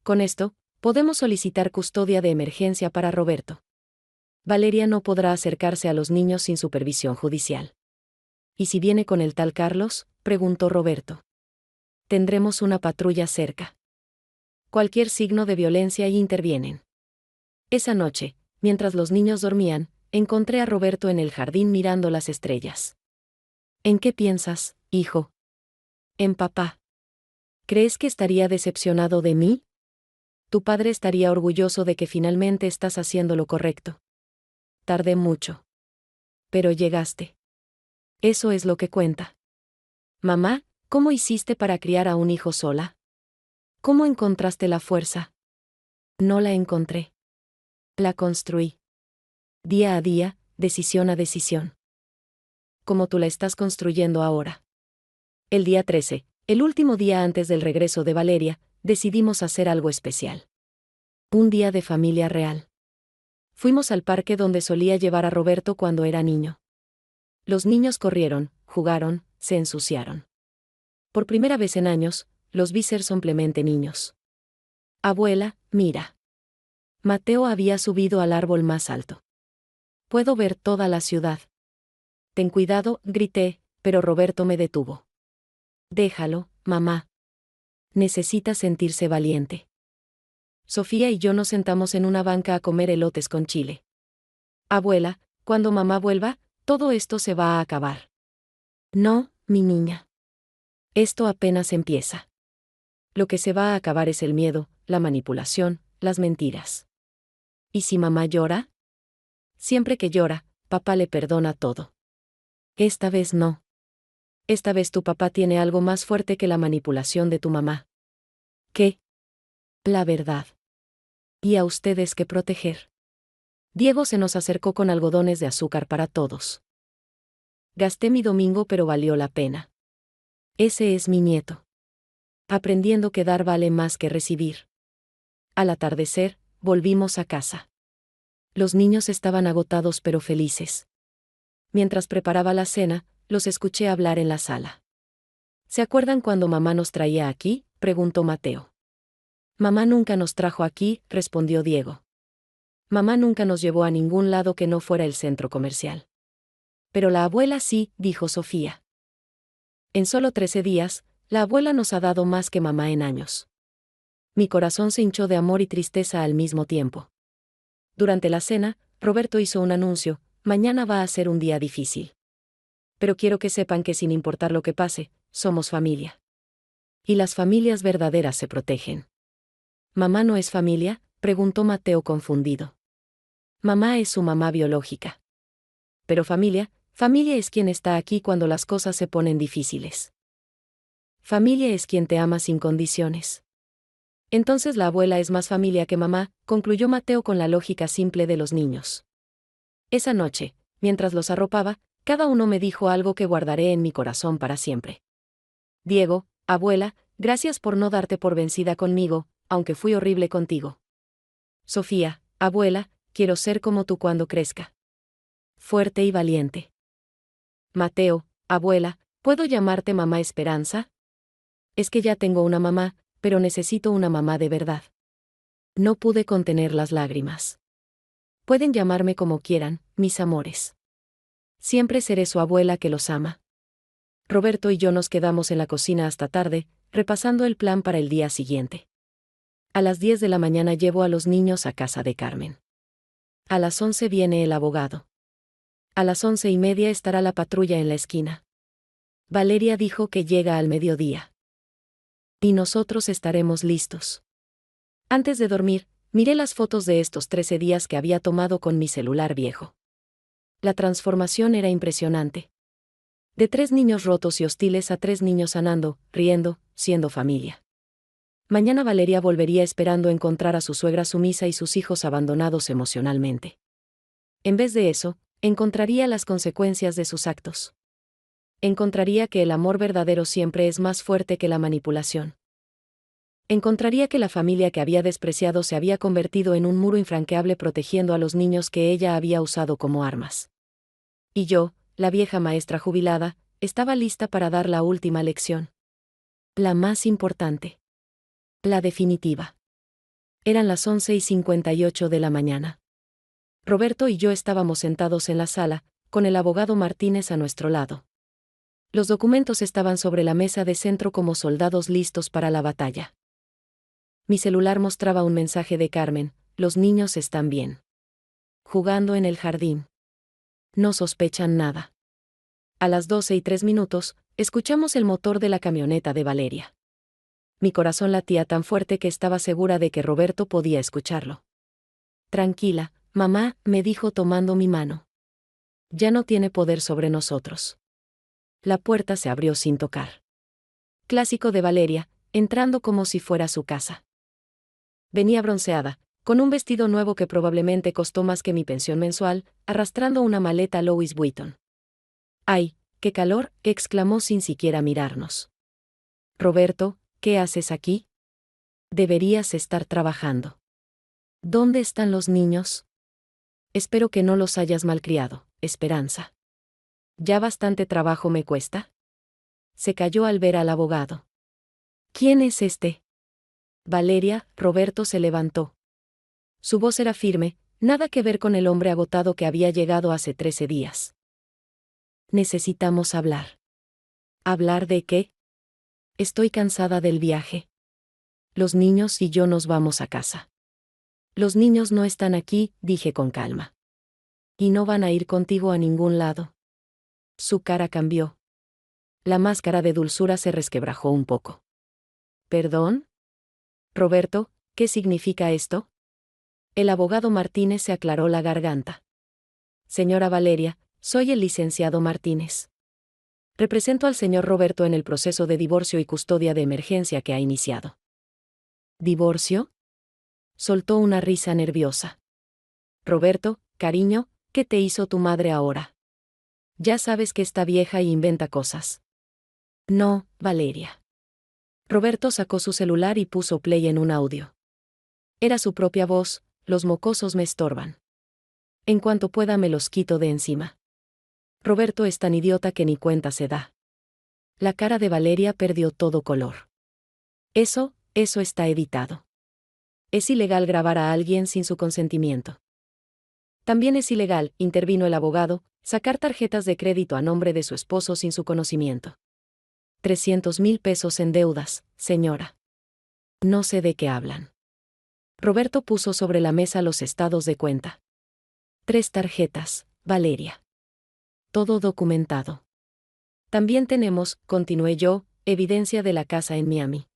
Con esto, podemos solicitar custodia de emergencia para Roberto. Valeria no podrá acercarse a los niños sin supervisión judicial. ¿Y si viene con el tal Carlos?, preguntó Roberto. Tendremos una patrulla cerca. Cualquier signo de violencia y intervienen. Esa noche, mientras los niños dormían, encontré a Roberto en el jardín mirando las estrellas. ¿En qué piensas, hijo? En papá. ¿Crees que estaría decepcionado de mí? Tu padre estaría orgulloso de que finalmente estás haciendo lo correcto. Tardé mucho. Pero llegaste. Eso es lo que cuenta. Mamá, ¿cómo hiciste para criar a un hijo sola? ¿Cómo encontraste la fuerza? No la encontré. La construí. Día a día, decisión a decisión. Como tú la estás construyendo ahora. El día 13, el último día antes del regreso de Valeria, decidimos hacer algo especial. Un día de familia real. Fuimos al parque donde solía llevar a Roberto cuando era niño. Los niños corrieron, jugaron, se ensuciaron. Por primera vez en años, los vi ser simplemente niños. Abuela, mira. Mateo había subido al árbol más alto. Puedo ver toda la ciudad. Ten cuidado, grité, pero Roberto me detuvo. Déjalo, mamá. Necesita sentirse valiente. Sofía y yo nos sentamos en una banca a comer elotes con chile. Abuela, cuando mamá vuelva, todo esto se va a acabar. No, mi niña. Esto apenas empieza. Lo que se va a acabar es el miedo, la manipulación, las mentiras. ¿Y si mamá llora? Siempre que llora, papá le perdona todo. Esta vez no. Esta vez tu papá tiene algo más fuerte que la manipulación de tu mamá. ¿Qué? La verdad. Y a ustedes que proteger. Diego se nos acercó con algodones de azúcar para todos. Gasté mi domingo, pero valió la pena. Ese es mi nieto. Aprendiendo que dar vale más que recibir. Al atardecer, volvimos a casa. Los niños estaban agotados pero felices. Mientras preparaba la cena, los escuché hablar en la sala. ¿Se acuerdan cuando mamá nos traía aquí?, preguntó Mateo. Mamá nunca nos trajo aquí, respondió Diego. Mamá nunca nos llevó a ningún lado que no fuera el centro comercial. Pero la abuela sí, dijo Sofía. En solo 13 días, la abuela nos ha dado más que mamá en años. Mi corazón se hinchó de amor y tristeza al mismo tiempo. Durante la cena, Roberto hizo un anuncio: mañana va a ser un día difícil. Pero quiero que sepan que sin importar lo que pase, somos familia. Y las familias verdaderas se protegen. ¿Mamá no es familia?, preguntó Mateo confundido. Mamá es su mamá biológica. Pero familia es quien está aquí cuando las cosas se ponen difíciles. Familia es quien te ama sin condiciones. Entonces la abuela es más familia que mamá, concluyó Mateo con la lógica simple de los niños. Esa noche, mientras los arropaba, cada uno me dijo algo que guardaré en mi corazón para siempre. Diego, abuela, gracias por no darte por vencida conmigo, aunque fui horrible contigo. Sofía, abuela, quiero ser como tú cuando crezca. Fuerte y valiente. Mateo, abuela, ¿puedo llamarte mamá Esperanza? Es que ya tengo una mamá, pero necesito una mamá de verdad. No pude contener las lágrimas. Pueden llamarme como quieran, mis amores. Siempre seré su abuela que los ama. Roberto y yo nos quedamos en la cocina hasta tarde, repasando el plan para el día siguiente. A las 10 de la mañana llevo a los niños a casa de Carmen. A las 11 viene el abogado. A las 11:30 estará la patrulla en la esquina. Valeria dijo que llega al mediodía. Y nosotros estaremos listos. Antes de dormir, miré las fotos de estos 13 días que había tomado con mi celular viejo. La transformación era impresionante. De 3 niños rotos y hostiles a 3 niños sanando, riendo, siendo familia. Mañana Valeria volvería esperando encontrar a su suegra sumisa y sus hijos abandonados emocionalmente. En vez de eso, encontraría las consecuencias de sus actos. Encontraría que el amor verdadero siempre es más fuerte que la manipulación. Encontraría que la familia que había despreciado se había convertido en un muro infranqueable protegiendo a los niños que ella había usado como armas. Y yo, la vieja maestra jubilada, estaba lista para dar la última lección. La más importante. La definitiva. Eran las 11:58 de la mañana. Roberto y yo estábamos sentados en la sala, con el abogado Martínez a nuestro lado. Los documentos estaban sobre la mesa de centro como soldados listos para la batalla. Mi celular mostraba un mensaje de Carmen: los niños están bien. Jugando en el jardín. No sospechan nada. A las 12:03, escuchamos el motor de la camioneta de Valeria. Mi corazón latía tan fuerte que estaba segura de que Roberto podía escucharlo. Tranquila, mamá, me dijo tomando mi mano. Ya no tiene poder sobre nosotros. La puerta se abrió sin tocar. Clásico de Valeria, entrando como si fuera su casa. Venía bronceada, con un vestido nuevo que probablemente costó más que mi pensión mensual, arrastrando una maleta Louis Vuitton. ¡Ay, qué calor!, exclamó sin siquiera mirarnos. Roberto, ¿qué haces aquí? Deberías estar trabajando. ¿Dónde están los niños? Espero que no los hayas malcriado, Esperanza. ¿Ya bastante trabajo me cuesta? Se calló al ver al abogado. ¿Quién es este? Valeria. Roberto se levantó. Su voz era firme, nada que ver con el hombre agotado que había llegado hace 13 días. Necesitamos hablar. ¿Hablar de qué? Estoy cansada del viaje. Los niños y yo nos vamos a casa. Los niños no están aquí, dije con calma. Y no van a ir contigo a ningún lado. Su cara cambió. La máscara de dulzura se resquebrajó un poco. ¿Perdón? Roberto, ¿qué significa esto? El abogado Martínez se aclaró la garganta. Señora Valeria, soy el licenciado Martínez. Represento al señor Roberto en el proceso de divorcio y custodia de emergencia que ha iniciado. ¿Divorcio? Soltó una risa nerviosa. Roberto, cariño, ¿qué te hizo tu madre ahora? Ya sabes que está vieja y inventa cosas. No, Valeria. Roberto sacó su celular y puso play en un audio. Era su propia voz: los mocosos me estorban. En cuanto pueda me los quito de encima. Roberto es tan idiota que ni cuenta se da. La cara de Valeria perdió todo color. Eso está editado. Es ilegal grabar a alguien sin su consentimiento. También es ilegal, intervino el abogado, sacar tarjetas de crédito a nombre de su esposo sin su conocimiento. 300,000 pesos en deudas, señora. No sé de qué hablan. Roberto puso sobre la mesa los estados de cuenta. 3 tarjetas, Valeria. Todo documentado. También tenemos, continué yo, evidencia de la casa en Miami.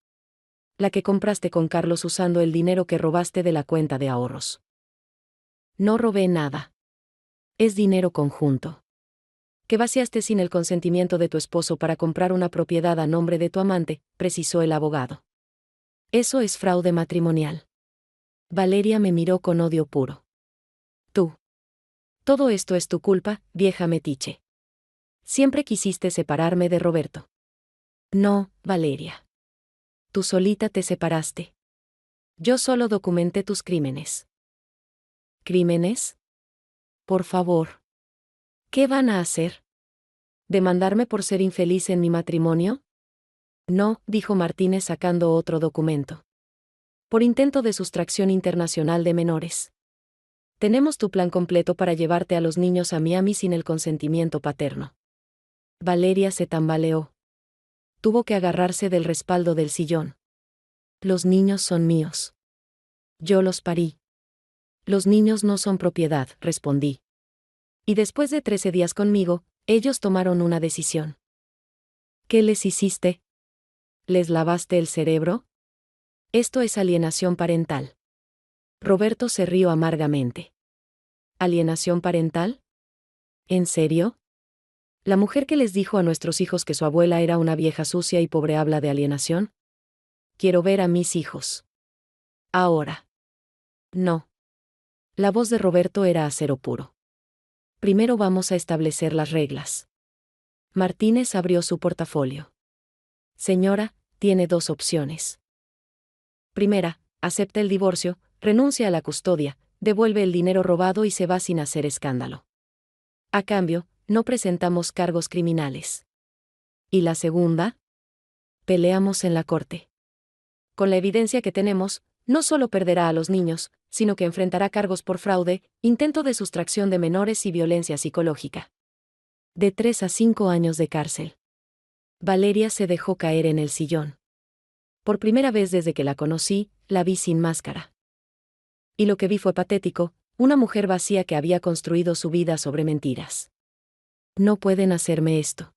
La que compraste con Carlos usando el dinero que robaste de la cuenta de ahorros. No robé nada. Es dinero conjunto. Que vaciaste sin el consentimiento de tu esposo para comprar una propiedad a nombre de tu amante, precisó el abogado. Eso es fraude matrimonial. Valeria me miró con odio puro. Tú. Todo esto es tu culpa, vieja metiche. Siempre quisiste separarme de Roberto. No, Valeria. Tú solita te separaste. Yo solo documenté tus crímenes. ¿Crímenes? Por favor. ¿Qué van a hacer? ¿Demandarme por ser infeliz en mi matrimonio? No, dijo Martínez sacando otro documento. Por intento de sustracción internacional de menores. Tenemos tu plan completo para llevarte a los niños a Miami sin el consentimiento paterno. Valeria se tambaleó. Tuvo que agarrarse del respaldo del sillón. Los niños son míos. Yo los parí. Los niños no son propiedad, respondí. Y después de 13 días conmigo, ellos tomaron una decisión. ¿Qué les hiciste? ¿Les lavaste el cerebro? Esto es alienación parental. Roberto se rió amargamente. ¿Alienación parental? ¿En serio? ¿La mujer que les dijo a nuestros hijos que su abuela era una vieja sucia y pobre habla de alienación? Quiero ver a mis hijos. Ahora. No. La voz de Roberto era acero puro. Primero vamos a establecer las reglas. Martínez abrió su portafolio. Señora, tiene 2 opciones. Primera, acepta el divorcio, renuncia a la custodia, devuelve el dinero robado y se va sin hacer escándalo. A cambio, no presentamos cargos criminales. ¿Y la segunda? Peleamos en la corte. Con la evidencia que tenemos, no solo perderá a los niños, sino que enfrentará cargos por fraude, intento de sustracción de menores y violencia psicológica. De 3 a 5 años de cárcel. Valeria se dejó caer en el sillón. Por primera vez desde que la conocí, la vi sin máscara. Y lo que vi fue patético, una mujer vacía que había construido su vida sobre mentiras. No pueden hacerme esto.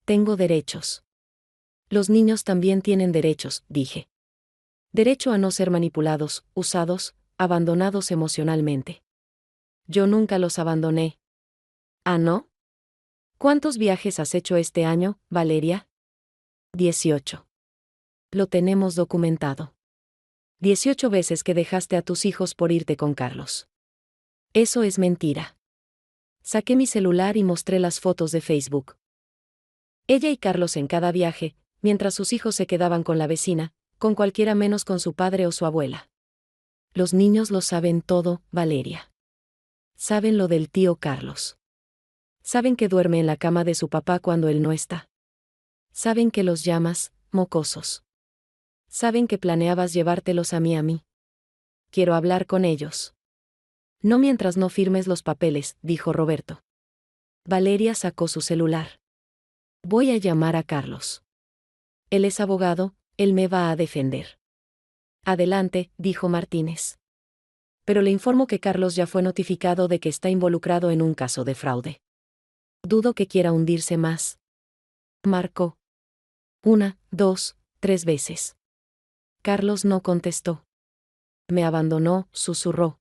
Tengo derechos. Los niños también tienen derechos, dije. Derecho a no ser manipulados, usados, abandonados emocionalmente. Yo nunca los abandoné. ¿Ah, no? ¿Cuántos viajes has hecho este año, Valeria? 18. Lo tenemos documentado. 18 veces que dejaste a tus hijos por irte con Carlos. Eso es mentira. Saqué mi celular y mostré las fotos de Facebook. Ella y Carlos en cada viaje, mientras sus hijos se quedaban con la vecina, con cualquiera menos con su padre o su abuela. Los niños lo saben todo, Valeria. Saben lo del tío Carlos. Saben que duerme en la cama de su papá cuando él no está. Saben que los llamas, mocosos. Saben que planeabas llevártelos a Miami. Quiero hablar con ellos. No mientras no firmes los papeles, dijo Roberto. Valeria sacó su celular. Voy a llamar a Carlos. Él es abogado, él me va a defender. Adelante, dijo Martínez. Pero le informo que Carlos ya fue notificado de que está involucrado en un caso de fraude. Dudo que quiera hundirse más. Marcó. 1, 2, 3 veces. Carlos no contestó. Me abandonó, susurró.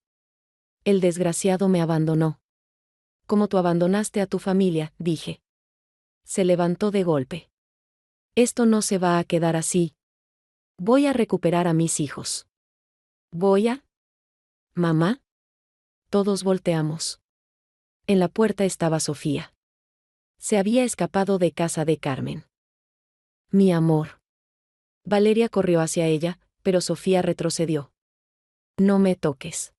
El desgraciado me abandonó. Como tú abandonaste a tu familia, dije. Se levantó de golpe. Esto no se va a quedar así. Voy a recuperar a mis hijos. ¿Voy a? ¿Mamá? Todos volteamos. En la puerta estaba Sofía. Se había escapado de casa de Carmen. Mi amor. Valeria corrió hacia ella, pero Sofía retrocedió. No me toques.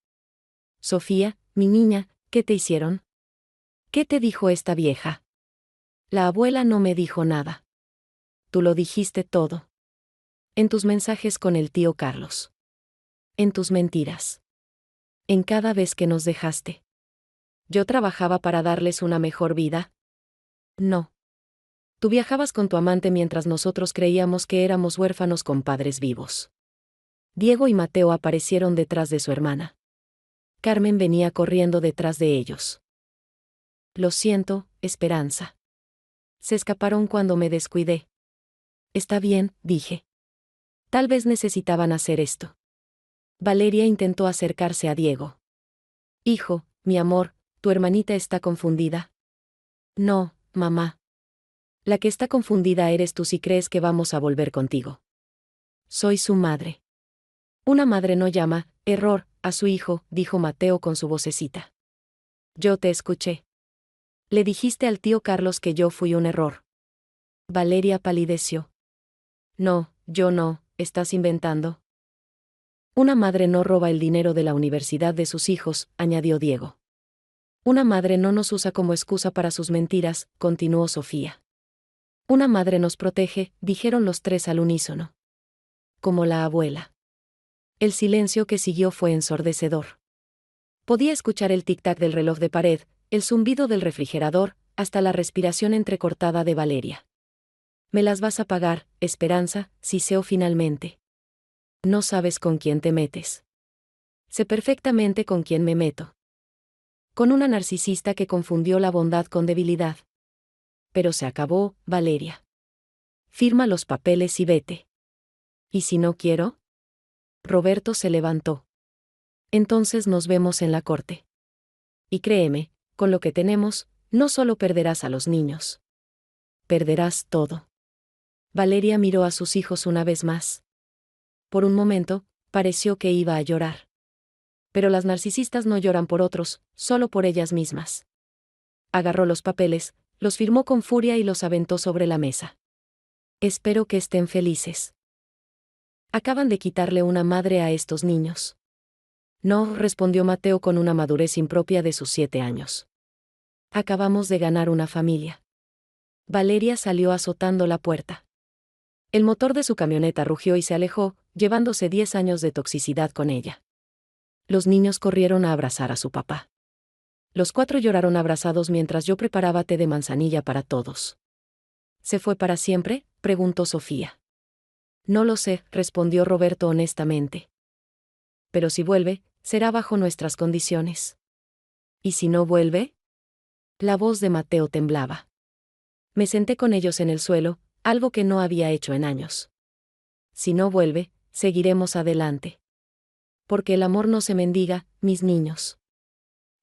Sofía, mi niña, ¿qué te hicieron? ¿Qué te dijo esta vieja? La abuela no me dijo nada. Tú lo dijiste todo. En tus mensajes con el tío Carlos. En tus mentiras. En cada vez que nos dejaste. ¿Yo trabajaba para darles una mejor vida? No. Tú viajabas con tu amante mientras nosotros creíamos que éramos huérfanos con padres vivos. Diego y Mateo aparecieron detrás de su hermana. Carmen venía corriendo detrás de ellos. Lo siento, Esperanza. Se escaparon cuando me descuidé. Está bien, dije. Tal vez necesitaban hacer esto. Valeria intentó acercarse a Diego. Hijo, mi amor, tu hermanita está confundida. No, mamá. La que está confundida eres tú si crees que vamos a volver contigo. Soy su madre. Una madre no llama, error, a su hijo, dijo Mateo con su vocecita. Yo te escuché. Le dijiste al tío Carlos que yo fui un error. Valeria palideció. No, yo no, estás inventando. Una madre no roba el dinero de la universidad de sus hijos, añadió Diego. Una madre no nos usa como excusa para sus mentiras, continuó Sofía. Una madre nos protege, dijeron los tres al unísono. Como la abuela. El silencio que siguió fue ensordecedor. Podía escuchar el tic-tac del reloj de pared, el zumbido del refrigerador, hasta la respiración entrecortada de Valeria. Me las vas a pagar, Esperanza, siseó finalmente. No sabes con quién te metes. Sé perfectamente con quién me meto. Con una narcisista que confundió la bondad con debilidad. Pero se acabó, Valeria. Firma los papeles y vete. ¿Y si no quiero? Roberto se levantó. Entonces nos vemos en la corte. Y créeme, con lo que tenemos, no solo perderás a los niños. Perderás todo. Valeria miró a sus hijos una vez más. Por un momento, pareció que iba a llorar. Pero las narcisistas no lloran por otros, solo por ellas mismas. Agarró los papeles, los firmó con furia y los aventó sobre la mesa. Espero que estén felices. Acaban de quitarle una madre a estos niños. No, respondió Mateo con una madurez impropia de sus 7 años. Acabamos de ganar una familia. Valeria salió azotando la puerta. El motor de su camioneta rugió y se alejó, llevándose 10 años de toxicidad con ella. Los niños corrieron a abrazar a su papá. Los 4 lloraron abrazados mientras yo preparaba té de manzanilla para todos. ¿Se fue para siempre?, preguntó Sofía. No lo sé, respondió Roberto honestamente. Pero si vuelve, será bajo nuestras condiciones. ¿Y si no vuelve? La voz de Mateo temblaba. Me senté con ellos en el suelo, algo que no había hecho en años. Si no vuelve, seguiremos adelante. Porque el amor no se mendiga, mis niños.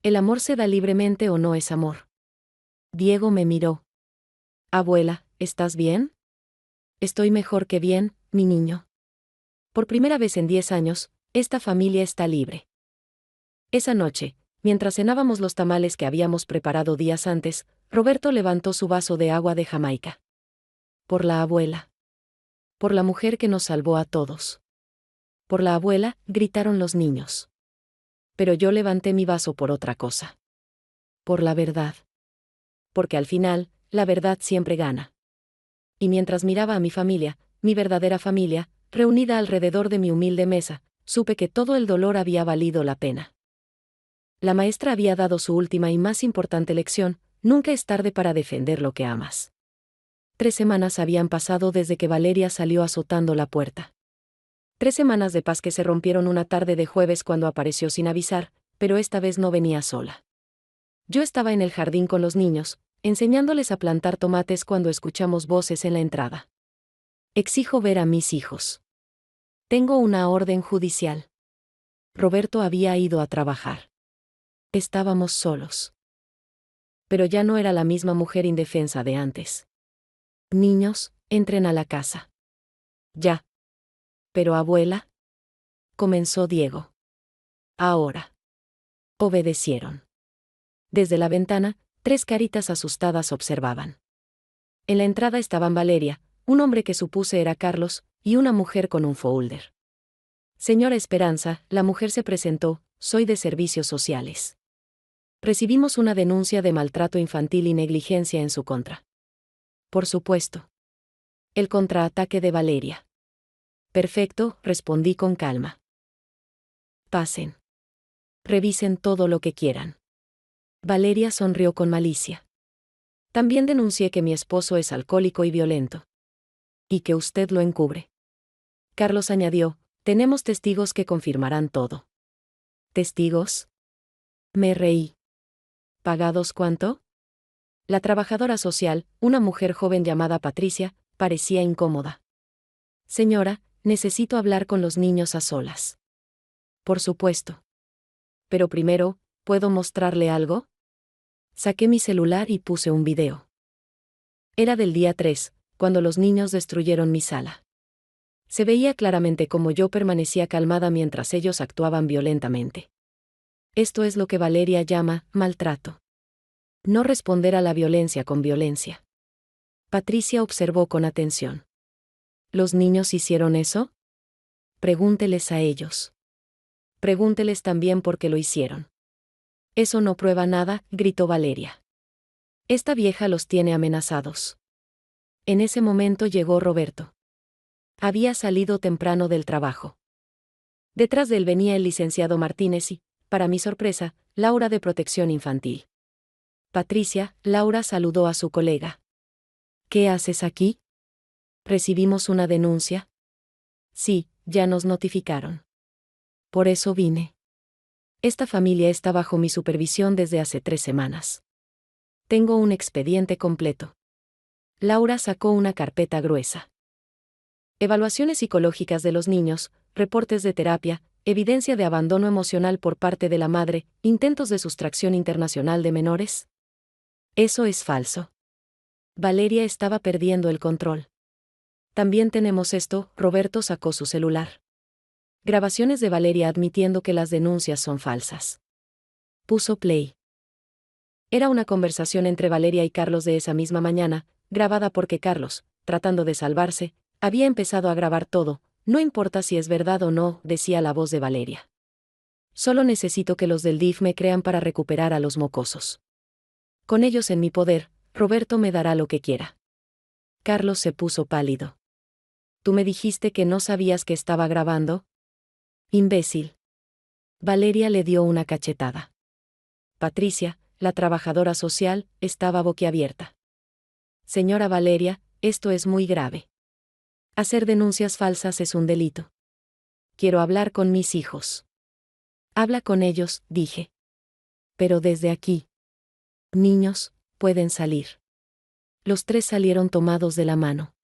El amor se da libremente o no es amor. Diego me miró. Abuela, ¿estás bien? Estoy mejor que bien, mi niño. Por primera vez en 10 años, esta familia está libre. Esa noche, mientras cenábamos los tamales que habíamos preparado días antes, Roberto levantó su vaso de agua de Jamaica. Por la abuela. Por la mujer que nos salvó a todos. Por la abuela, gritaron los niños. Pero yo levanté mi vaso por otra cosa. Por la verdad. Porque al final, la verdad siempre gana. Y mientras miraba a mi familia, mi verdadera familia, reunida alrededor de mi humilde mesa, supe que todo el dolor había valido la pena. La maestra había dado su última y más importante lección: nunca es tarde para defender lo que amas. 3 semanas habían pasado desde que Valeria salió azotando la puerta. 3 semanas de paz que se rompieron una tarde de jueves cuando apareció sin avisar, pero esta vez no venía sola. Yo estaba en el jardín con los niños, enseñándoles a plantar tomates cuando escuchamos voces en la entrada. Exijo ver a mis hijos. Tengo una orden judicial. Roberto había ido a trabajar. Estábamos solos. Pero ya no era la misma mujer indefensa de antes. Niños, entren a la casa. Ya. Pero abuela. Comenzó Diego. Ahora. Obedecieron. Desde la ventana, 3 caritas asustadas observaban. En la entrada estaban Valeria, un hombre que supuse era Carlos, y una mujer con un folder. Señora Esperanza, la mujer se presentó, soy de servicios sociales. Recibimos una denuncia de maltrato infantil y negligencia en su contra. Por supuesto. El contraataque de Valeria. Perfecto, respondí con calma. Pasen. Revisen todo lo que quieran. Valeria sonrió con malicia. También denuncié que mi esposo es alcohólico y violento. Y que usted lo encubre. Carlos añadió, tenemos testigos que confirmarán todo. ¿Testigos? Me reí. ¿Pagados cuánto? La trabajadora social, una mujer joven llamada Patricia, parecía incómoda. Señora, necesito hablar con los niños a solas. Por supuesto. Pero primero, ¿puedo mostrarle algo? Saqué mi celular y puse un video. Era del día 3, cuando los niños destruyeron mi sala. Se veía claramente cómo yo permanecía calmada mientras ellos actuaban violentamente. Esto es lo que Valeria llama maltrato. No responder a la violencia con violencia. Patricia observó con atención. ¿Los niños hicieron eso? Pregúnteles a ellos. Pregúnteles también por qué lo hicieron. Eso no prueba nada, gritó Valeria. Esta vieja los tiene amenazados. En ese momento llegó Roberto. Había salido temprano del trabajo. Detrás de él venía el licenciado Martínez y, para mi sorpresa, Laura de Protección Infantil. Patricia, Laura saludó a su colega. ¿Qué haces aquí? ¿Recibimos una denuncia? Sí, ya nos notificaron. Por eso vine. Esta familia está bajo mi supervisión desde hace 3 semanas. Tengo un expediente completo. Laura sacó una carpeta gruesa. Evaluaciones psicológicas de los niños, reportes de terapia, evidencia de abandono emocional por parte de la madre, intentos de sustracción internacional de menores. Eso es falso. Valeria estaba perdiendo el control. También tenemos esto, Roberto sacó su celular. Grabaciones de Valeria admitiendo que las denuncias son falsas. Puso play. Era una conversación entre Valeria y Carlos de esa misma mañana, grabada porque Carlos, tratando de salvarse, había empezado a grabar todo. No importa si es verdad o no, decía la voz de Valeria. Solo necesito que los del DIF me crean para recuperar a los mocosos. Con ellos en mi poder, Roberto me dará lo que quiera. Carlos se puso pálido. ¿Tú me dijiste que no sabías que estaba grabando? Imbécil. Valeria le dio una cachetada. Patricia, la trabajadora social, estaba boquiabierta. Señora Valeria, esto es muy grave. Hacer denuncias falsas es un delito. Quiero hablar con mis hijos. Habla con ellos, dije. Pero desde aquí. Niños, pueden salir. Los 3 salieron tomados de la mano.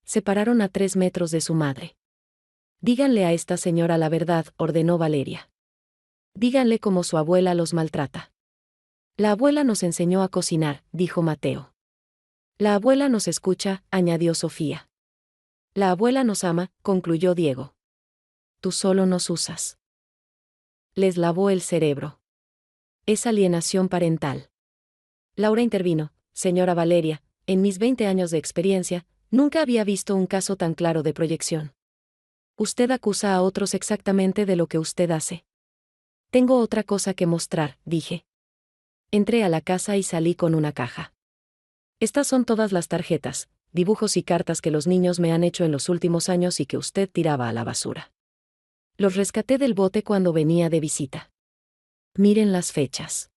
Se pararon a 3 metros de su madre. Díganle a esta señora la verdad, ordenó Valeria. Díganle cómo su abuela los maltrata. La abuela nos enseñó a cocinar, dijo Mateo. La abuela nos escucha, añadió Sofía. La abuela nos ama, concluyó Diego. Tú solo nos usas. Les lavó el cerebro. Es alienación parental. Laura intervino. Señora Valeria, en mis 20 años de experiencia, nunca había visto un caso tan claro de proyección. Usted acusa a otros exactamente de lo que usted hace. Tengo otra cosa que mostrar, dije. Entré a la casa y salí con una caja. Estas son todas las tarjetas, dibujos y cartas que los niños me han hecho en los últimos años y que usted tiraba a la basura. Los rescaté del bote cuando venía de visita. Miren las fechas.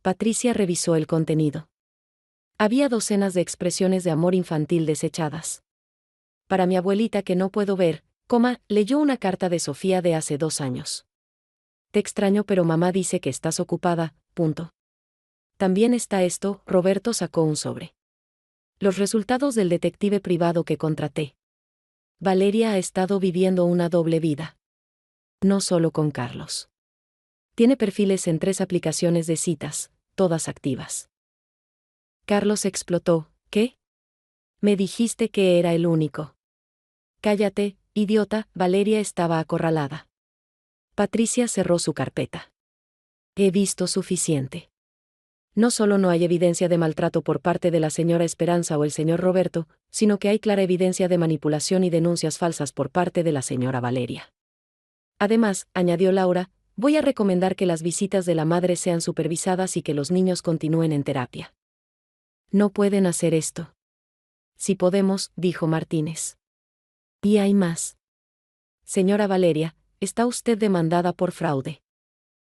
Patricia revisó el contenido. Había docenas de expresiones de amor infantil desechadas. Para mi abuelita que no puedo ver, leyó una carta de Sofía de hace 2 años. Te extraño pero mamá dice que estás ocupada, punto. También está esto, Roberto sacó un sobre. Los resultados del detective privado que contraté. Valeria ha estado viviendo una doble vida. No solo con Carlos. Tiene perfiles en 3 aplicaciones de citas, todas activas. Carlos explotó. ¿Qué? Me dijiste que era el único. Cállate, idiota, Valeria estaba acorralada. Patricia cerró su carpeta. He visto suficiente. No solo no hay evidencia de maltrato por parte de la señora Esperanza o el señor Roberto, sino que hay clara evidencia de manipulación y denuncias falsas por parte de la señora Valeria. Además, añadió Laura, voy a recomendar que las visitas de la madre sean supervisadas y que los niños continúen en terapia. No pueden hacer esto. Sí podemos, dijo Martínez. Y hay más. Señora Valeria, está usted demandada por fraude.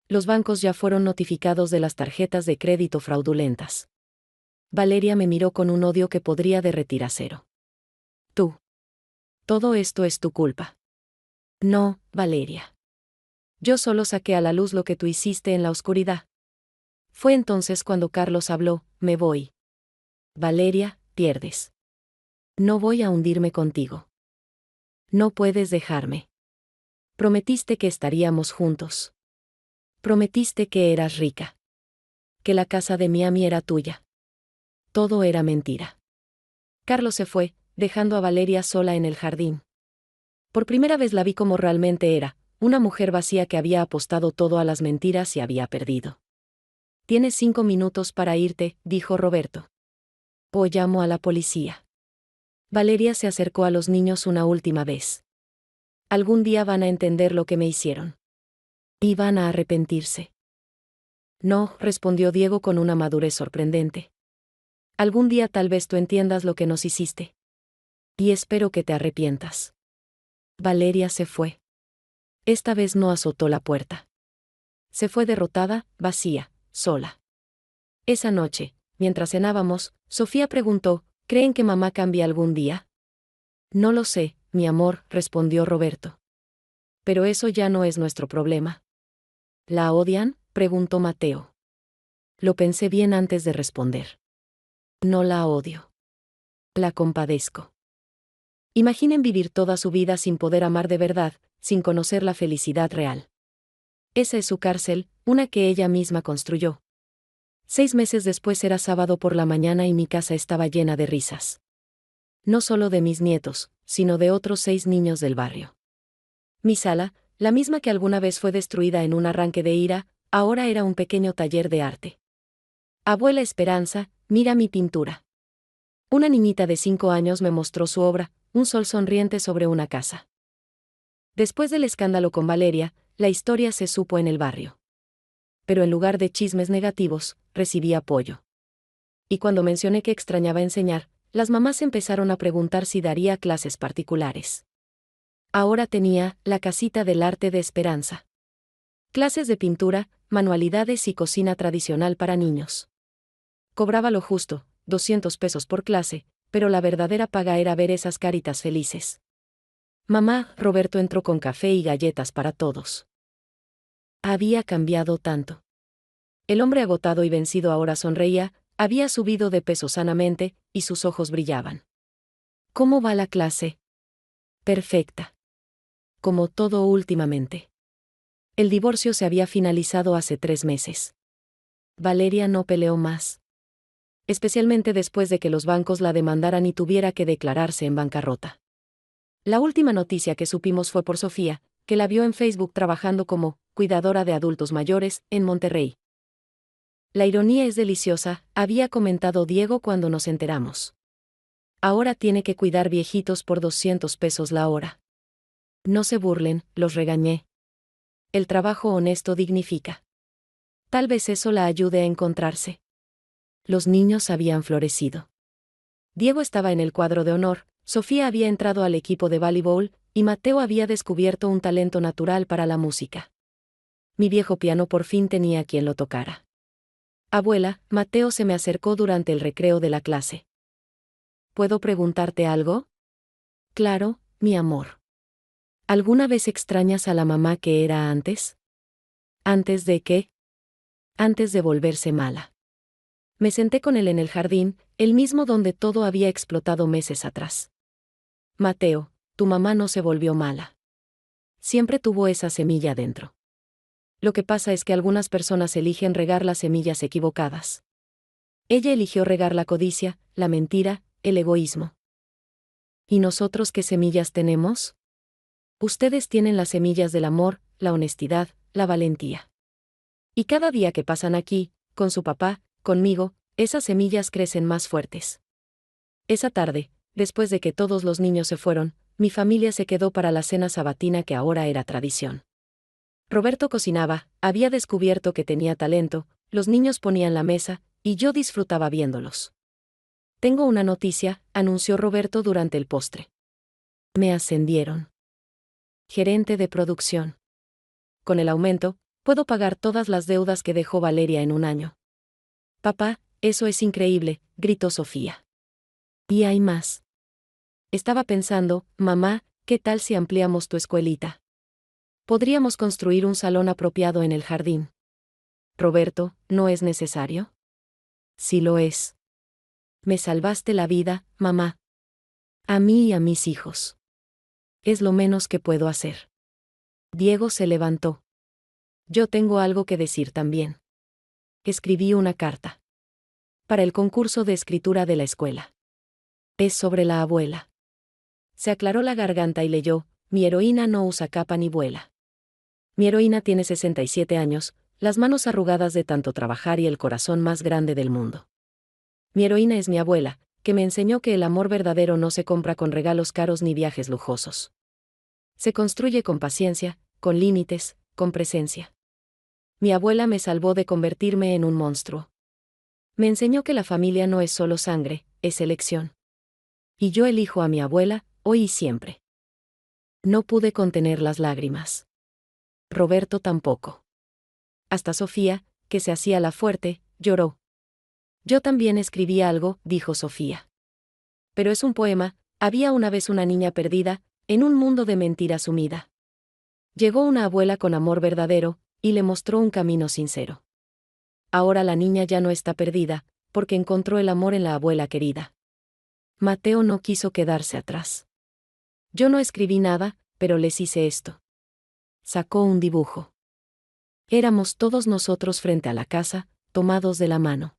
Los bancos ya fueron notificados de las tarjetas de crédito fraudulentas. Valeria me miró con un odio que podría derretir acero. Tú. Todo esto es tu culpa. No, Valeria. Yo solo saqué a la luz lo que tú hiciste en la oscuridad. Fue entonces cuando Carlos habló, me voy. Valeria, pierdes. No voy a hundirme contigo. No puedes dejarme. Prometiste que estaríamos juntos. Prometiste que eras rica. Que la casa de Miami era tuya. Todo era mentira. Carlos se fue, dejando a Valeria sola en el jardín. Por primera vez la vi como realmente era, una mujer vacía que había apostado todo a las mentiras y había perdido. «Tienes 5 minutos para irte», dijo Roberto. «O llamo a la policía». Valeria se acercó a los niños una última vez. «Algún día van a entender lo que me hicieron. Y van a arrepentirse». «No», respondió Diego con una madurez sorprendente. «Algún día tal vez tú entiendas lo que nos hiciste. Y espero que te arrepientas». Valeria se fue. Esta vez no azotó la puerta. Se fue derrotada, vacía, sola. Esa noche, mientras cenábamos, Sofía preguntó, ¿creen que mamá cambie algún día? No lo sé, mi amor, respondió Roberto. Pero eso ya no es nuestro problema. ¿La odian?, preguntó Mateo. Lo pensé bien antes de responder. No la odio. La compadezco. Imaginen vivir toda su vida sin poder amar de verdad, sin conocer la felicidad real. Esa es su cárcel, una que ella misma construyó. 6 meses después era sábado por la mañana y mi casa estaba llena de risas. No solo de mis nietos, sino de otros 6 niños del barrio. Mi sala, la misma que alguna vez fue destruida en un arranque de ira, ahora era un pequeño taller de arte. Abuela Esperanza, mira mi pintura. Una niñita de 5 años me mostró su obra, un sol sonriente sobre una casa. Después del escándalo con Valeria, la historia se supo en el barrio. Pero en lugar de chismes negativos, recibí apoyo. Y cuando mencioné que extrañaba enseñar, las mamás empezaron a preguntar si daría clases particulares. Ahora tenía la casita del arte de Esperanza. Clases de pintura, manualidades y cocina tradicional para niños. Cobraba lo justo, 200 pesos por clase, pero la verdadera paga era ver esas caritas felices. Mamá, Roberto entró con café y galletas para todos. Había cambiado tanto. El hombre agotado y vencido ahora sonreía, había subido de peso sanamente, y sus ojos brillaban. ¿Cómo va la clase? Perfecta. Como todo últimamente. El divorcio se había finalizado hace 3 meses. Valeria no peleó más. Especialmente después de que los bancos la demandaran y tuviera que declararse en bancarrota. La última noticia que supimos fue por Sofía, que la vio en Facebook trabajando como cuidadora de adultos mayores en Monterrey. La ironía es deliciosa, había comentado Diego cuando nos enteramos. Ahora tiene que cuidar viejitos por 200 pesos la hora. No se burlen, los regañé. El trabajo honesto dignifica. Tal vez eso la ayude a encontrarse. Los niños habían florecido. Diego estaba en el cuadro de honor, Sofía había entrado al equipo de voleibol, y Mateo había descubierto un talento natural para la música. Mi viejo piano por fin tenía quien lo tocara. Abuela, Mateo se me acercó durante el recreo de la clase. ¿Puedo preguntarte algo? Claro, mi amor. ¿Alguna vez extrañas a la mamá que era antes? ¿Antes de qué? Antes de volverse mala. Me senté con él en el jardín, el mismo donde todo había explotado meses atrás. Mateo, tu mamá no se volvió mala. Siempre tuvo esa semilla dentro. Lo que pasa es que algunas personas eligen regar las semillas equivocadas. Ella eligió regar la codicia, la mentira, el egoísmo. ¿Y nosotros qué semillas tenemos? Ustedes tienen las semillas del amor, la honestidad, la valentía. Y cada día que pasan aquí, con su papá, conmigo, esas semillas crecen más fuertes. Esa tarde, después de que todos los niños se fueron, mi familia se quedó para la cena sabatina que ahora era tradición. Roberto cocinaba, había descubierto que tenía talento, los niños ponían la mesa, y yo disfrutaba viéndolos. Tengo una noticia, anunció Roberto durante el postre. Me ascendieron. Gerente de producción. Con el aumento, puedo pagar todas las deudas que dejó Valeria en un año. Papá, eso es increíble, gritó Sofía. Y hay más. Estaba pensando, mamá, ¿qué tal si ampliamos tu escuelita? Podríamos construir un salón apropiado en el jardín. Roberto, ¿no es necesario? Sí lo es. Me salvaste la vida, mamá. A mí y a mis hijos. Es lo menos que puedo hacer. Diego se levantó. Yo tengo algo que decir también. Escribí una carta. Para el concurso de escritura de la escuela. Es sobre la abuela. Se aclaró la garganta y leyó: mi heroína no usa capa ni vuela. Mi heroína tiene 67 años, las manos arrugadas de tanto trabajar y el corazón más grande del mundo. Mi heroína es mi abuela, que me enseñó que el amor verdadero no se compra con regalos caros ni viajes lujosos. Se construye con paciencia, con límites, con presencia. Mi abuela me salvó de convertirme en un monstruo. Me enseñó que la familia no es solo sangre, es elección. Y yo elijo a mi abuela, hoy y siempre. No pude contener las lágrimas. Roberto tampoco. Hasta Sofía, que se hacía la fuerte, lloró. Yo también escribí algo, dijo Sofía. Pero es un poema. Había una vez una niña perdida, en un mundo de mentira sumida. Llegó una abuela con amor verdadero, y le mostró un camino sincero. Ahora la niña ya no está perdida, porque encontró el amor en la abuela querida. Mateo no quiso quedarse atrás. Yo no escribí nada, pero les hice esto. Sacó un dibujo. Éramos todos nosotros frente a la casa, tomados de la mano.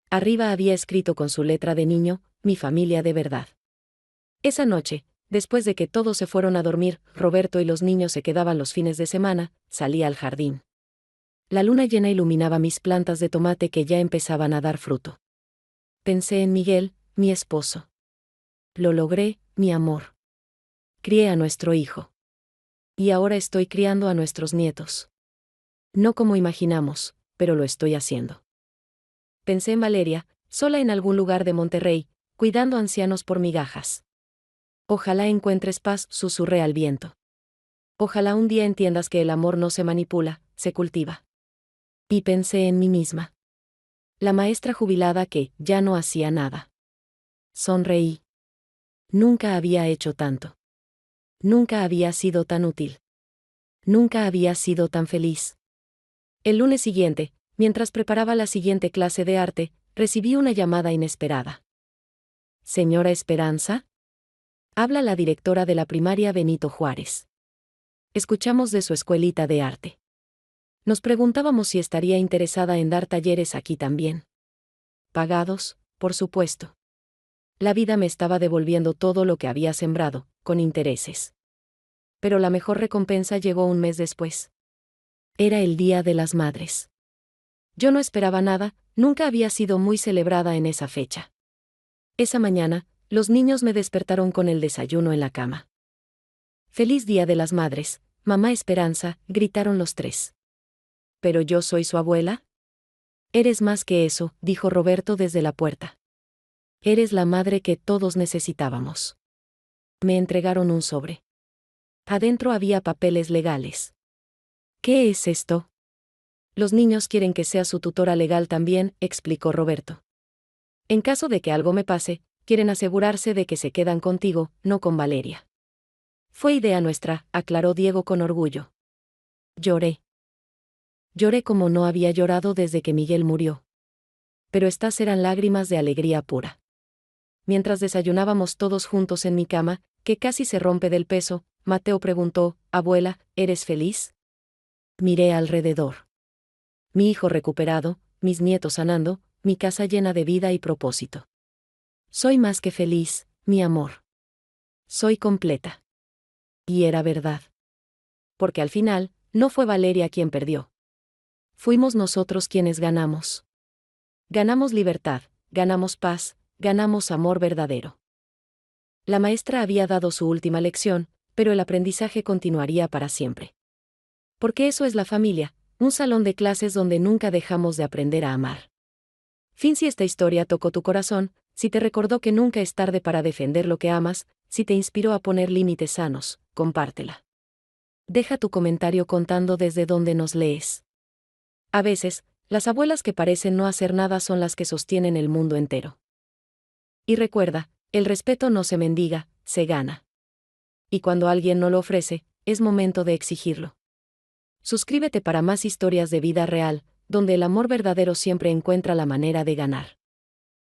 Arriba había escrito con su letra de niño: mi familia de verdad. Esa noche, después de que todos se fueron a dormir, Roberto y los niños se quedaban los fines de semana, salí al jardín. La luna llena iluminaba mis plantas de tomate que ya empezaban a dar fruto. Pensé en Miguel, mi esposo. Lo logré, mi amor. Crié a nuestro hijo. Y ahora estoy criando a nuestros nietos. No como imaginamos, pero lo estoy haciendo. Pensé en Valeria, sola en algún lugar de Monterrey, cuidando ancianos por migajas. Ojalá encuentres paz, susurré al viento. Ojalá un día entiendas que el amor no se manipula, se cultiva. Y pensé en mí misma. La maestra jubilada que ya no hacía nada. Sonreí. Nunca había hecho tanto. Nunca había sido tan útil. Nunca había sido tan feliz. El lunes siguiente, mientras preparaba la siguiente clase de arte, recibí una llamada inesperada. ¿Señora Esperanza? Habla la directora de la primaria Benito Juárez. Escuchamos de su escuelita de arte. Nos preguntábamos si estaría interesada en dar talleres aquí también. Pagados, por supuesto. La vida me estaba devolviendo todo lo que había sembrado, con intereses. Pero la mejor recompensa llegó un mes después. Era el Día de las Madres. Yo no esperaba nada, nunca había sido muy celebrada en esa fecha. Esa mañana, los niños me despertaron con el desayuno en la cama. «Feliz Día de las Madres, mamá Esperanza», gritaron los tres. ¿Pero yo soy su abuela? Eres más que eso, dijo Roberto desde la puerta. Eres la madre que todos necesitábamos. Me entregaron un sobre. Adentro había papeles legales. ¿Qué es esto? Los niños quieren que sea su tutora legal también, explicó Roberto. En caso de que algo me pase, quieren asegurarse de que se quedan contigo, no con Valeria. Fue idea nuestra, aclaró Diego con orgullo. Lloré. Lloré como no había llorado desde que Miguel murió. Pero estas eran lágrimas de alegría pura. Mientras desayunábamos todos juntos en mi cama, que casi se rompe del peso, Mateo preguntó: «Abuela, ¿eres feliz?» Miré alrededor. Mi hijo recuperado, mis nietos sanando, mi casa llena de vida y propósito. Soy más que feliz, mi amor. Soy completa. Y era verdad. Porque al final, no fue Valeria quien perdió. Fuimos nosotros quienes ganamos. Ganamos libertad, ganamos paz, ganamos amor verdadero. La maestra había dado su última lección, pero el aprendizaje continuaría para siempre. Porque eso es la familia, un salón de clases donde nunca dejamos de aprender a amar. Fin. Si esta historia tocó tu corazón, si te recordó que nunca es tarde para defender lo que amas, si te inspiró a poner límites sanos, compártela. Deja tu comentario contando desde dónde nos lees. A veces, las abuelas que parecen no hacer nada son las que sostienen el mundo entero. Y recuerda, el respeto no se mendiga, se gana. Y cuando alguien no lo ofrece, es momento de exigirlo. Suscríbete para más historias de vida real, donde el amor verdadero siempre encuentra la manera de ganar.